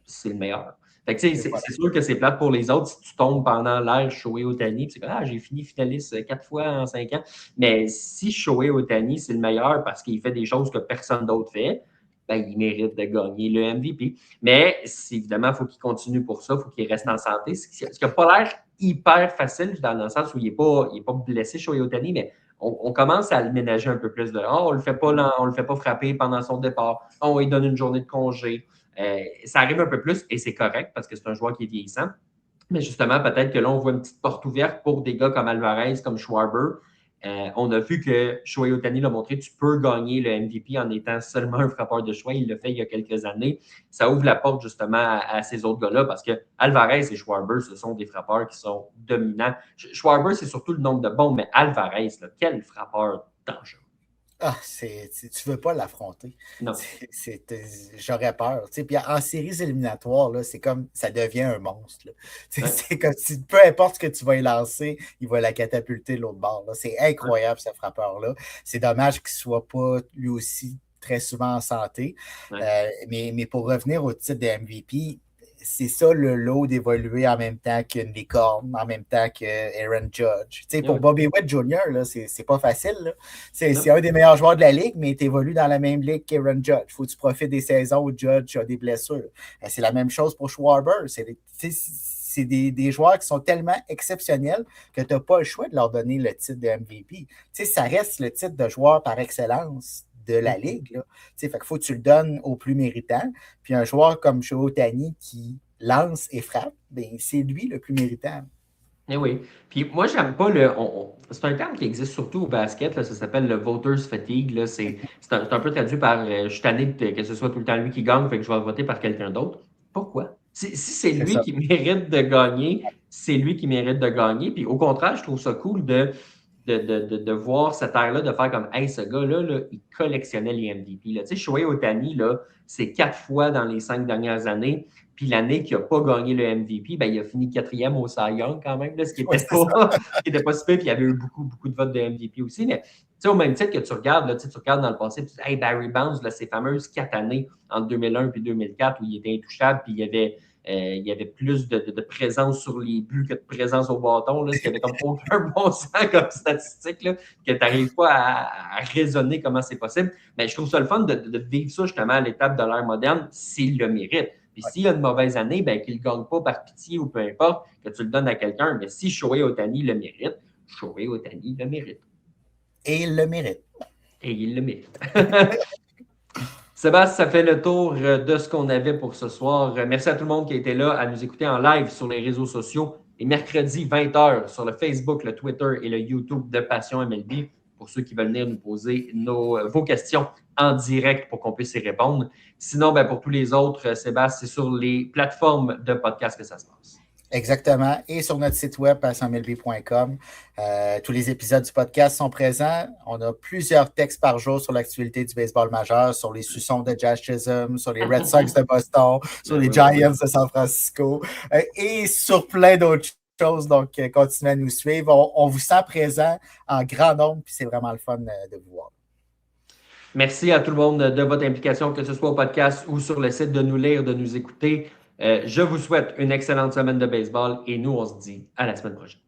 C'est le meilleur. Fait que, c'est sûr que c'est plate pour les autres si tu tombes pendant l'ère Shohei Ohtani. C'est comme, j'ai fini finaliste 4 fois en 5 ans. Mais si Shohei Ohtani, c'est le meilleur parce qu'il fait des choses que personne d'autre fait, il mérite de gagner le MVP. Mais évidemment, il faut qu'il continue pour ça. Il faut qu'il reste en santé. Ce qui n'a pas l'air hyper facile dans le sens où il n'est pas blessé, Shohei Ohtani, mais on commence à le ménager un peu plus. On ne le fait pas frapper pendant son départ. On lui donne une journée de congé. Ça arrive un peu plus et c'est correct parce que c'est un joueur qui est vieillissant. Mais justement, peut-être que là, on voit une petite porte ouverte pour des gars comme Alvarez, comme Schwarber. On a vu que Shohei Ohtani l'a montré, tu peux gagner le MVP en étant seulement un frappeur de choix. Il l'a fait il y a quelques années. Ça ouvre la porte justement à ces autres gars-là parce que Alvarez et Schwarber, ce sont des frappeurs qui sont dominants. Schwarber, c'est surtout le nombre de bombes, mais Alvarez, quel frappeur dangereux. Ah, tu veux pas l'affronter. Non. J'aurais peur. Tu sais, puis en séries éliminatoires, là, c'est comme ça devient un monstre. Là. Tu sais, Ouais. c'est comme si peu importe ce que tu vas y lancer, il va la catapulter de l'autre bord. Là. C'est incroyable, ce frappeur-là. C'est dommage qu'il ne soit pas lui aussi très souvent en santé. Ouais. Mais pour revenir au titre de MVP, c'est ça le lot d'évoluer en même temps qu'une licorne, en même temps que Aaron Judge. Tu sais, pour Oui. Bobby Witt Jr., là, c'est pas facile. Là. C'est Non. un des meilleurs joueurs de la ligue, mais tu évolues dans la même ligue qu'Aaron Judge. Il faut que tu profites des saisons où Judge a des blessures. C'est la même chose pour Schwarber. C'est des joueurs qui sont tellement exceptionnels que tu n'as pas le choix de leur donner le titre de MVP. Tu sais, ça reste le titre de joueur par excellence de la ligue. Là. Fait qu'il faut que tu le donnes au plus méritant. Puis un joueur comme Shohei Ohtani qui lance et frappe, ben, c'est lui le plus méritant. Eh oui. Puis moi, j'aime pas c'est un terme qui existe surtout au basket, là, ça s'appelle le voters fatigue. Là, c'est un peu traduit par je suis tanné que ce soit tout le temps lui qui gagne, fait que je vais voter par quelqu'un d'autre. Pourquoi? Si c'est lui ça. qui mérite de gagner, c'est lui qui mérite de gagner. Puis au contraire, je trouve ça cool de voir cette ère-là, de faire comme hey, ce gars-là, là, il collectionnait les MVP. Là. Tu sais, Shohei Ohtani, là, c'est 4 fois dans les 5 dernières années. Puis l'année qu'il n'a pas gagné le MVP, ben, il a fini 4e au Cy Young quand même, là, ce qui n'était pas super. Puis il y avait eu beaucoup de votes de MVP aussi. Mais au même titre que tu regardes dans le passé, tu dis hey, Barry Bonds, là, ces fameuses 4 années entre 2001 et 2004 où il était intouchable, puis il y avait plus de présence sur les buts que de présence au bâton, là, ce qui avait comme aucun bon sens comme statistique, là, que tu n'arrives pas à raisonner comment c'est possible. Mais je trouve ça le fun de vivre ça justement à l'étape de l'ère moderne s'il le mérite. Puis s'il y a une mauvaise année, ben, qu'il ne gagne pas par pitié ou peu importe, que tu le donnes à quelqu'un. Mais si Shohei Ohtani le mérite, Shohei Ohtani le mérite. Et il le mérite. Et il le mérite. Sébastien, ça fait le tour de ce qu'on avait pour ce soir. Merci à tout le monde qui a été là à nous écouter en live sur les réseaux sociaux. Et mercredi, 20h, sur le Facebook, le Twitter et le YouTube de Passion MLB, pour ceux qui veulent venir nous poser vos questions en direct pour qu'on puisse y répondre. Sinon, ben, pour tous les autres, Sébastien, c'est sur les plateformes de podcast que ça se passe. Exactement. Et sur notre site web, passionmlb.com, tous les épisodes du podcast sont présents. On a plusieurs textes par jour sur l'actualité du baseball majeur, sur les Suissons de Jazz Chisholm, sur les Red Sox de Boston, sur les Giants de San Francisco et sur plein d'autres choses. Donc, continuez à nous suivre. On vous sent présent en grand nombre, puis c'est vraiment le fun de vous voir. Merci à tout le monde de votre implication, que ce soit au podcast ou sur le site, de nous lire, de nous écouter. Je vous souhaite une excellente semaine de baseball et nous, on se dit à la semaine prochaine.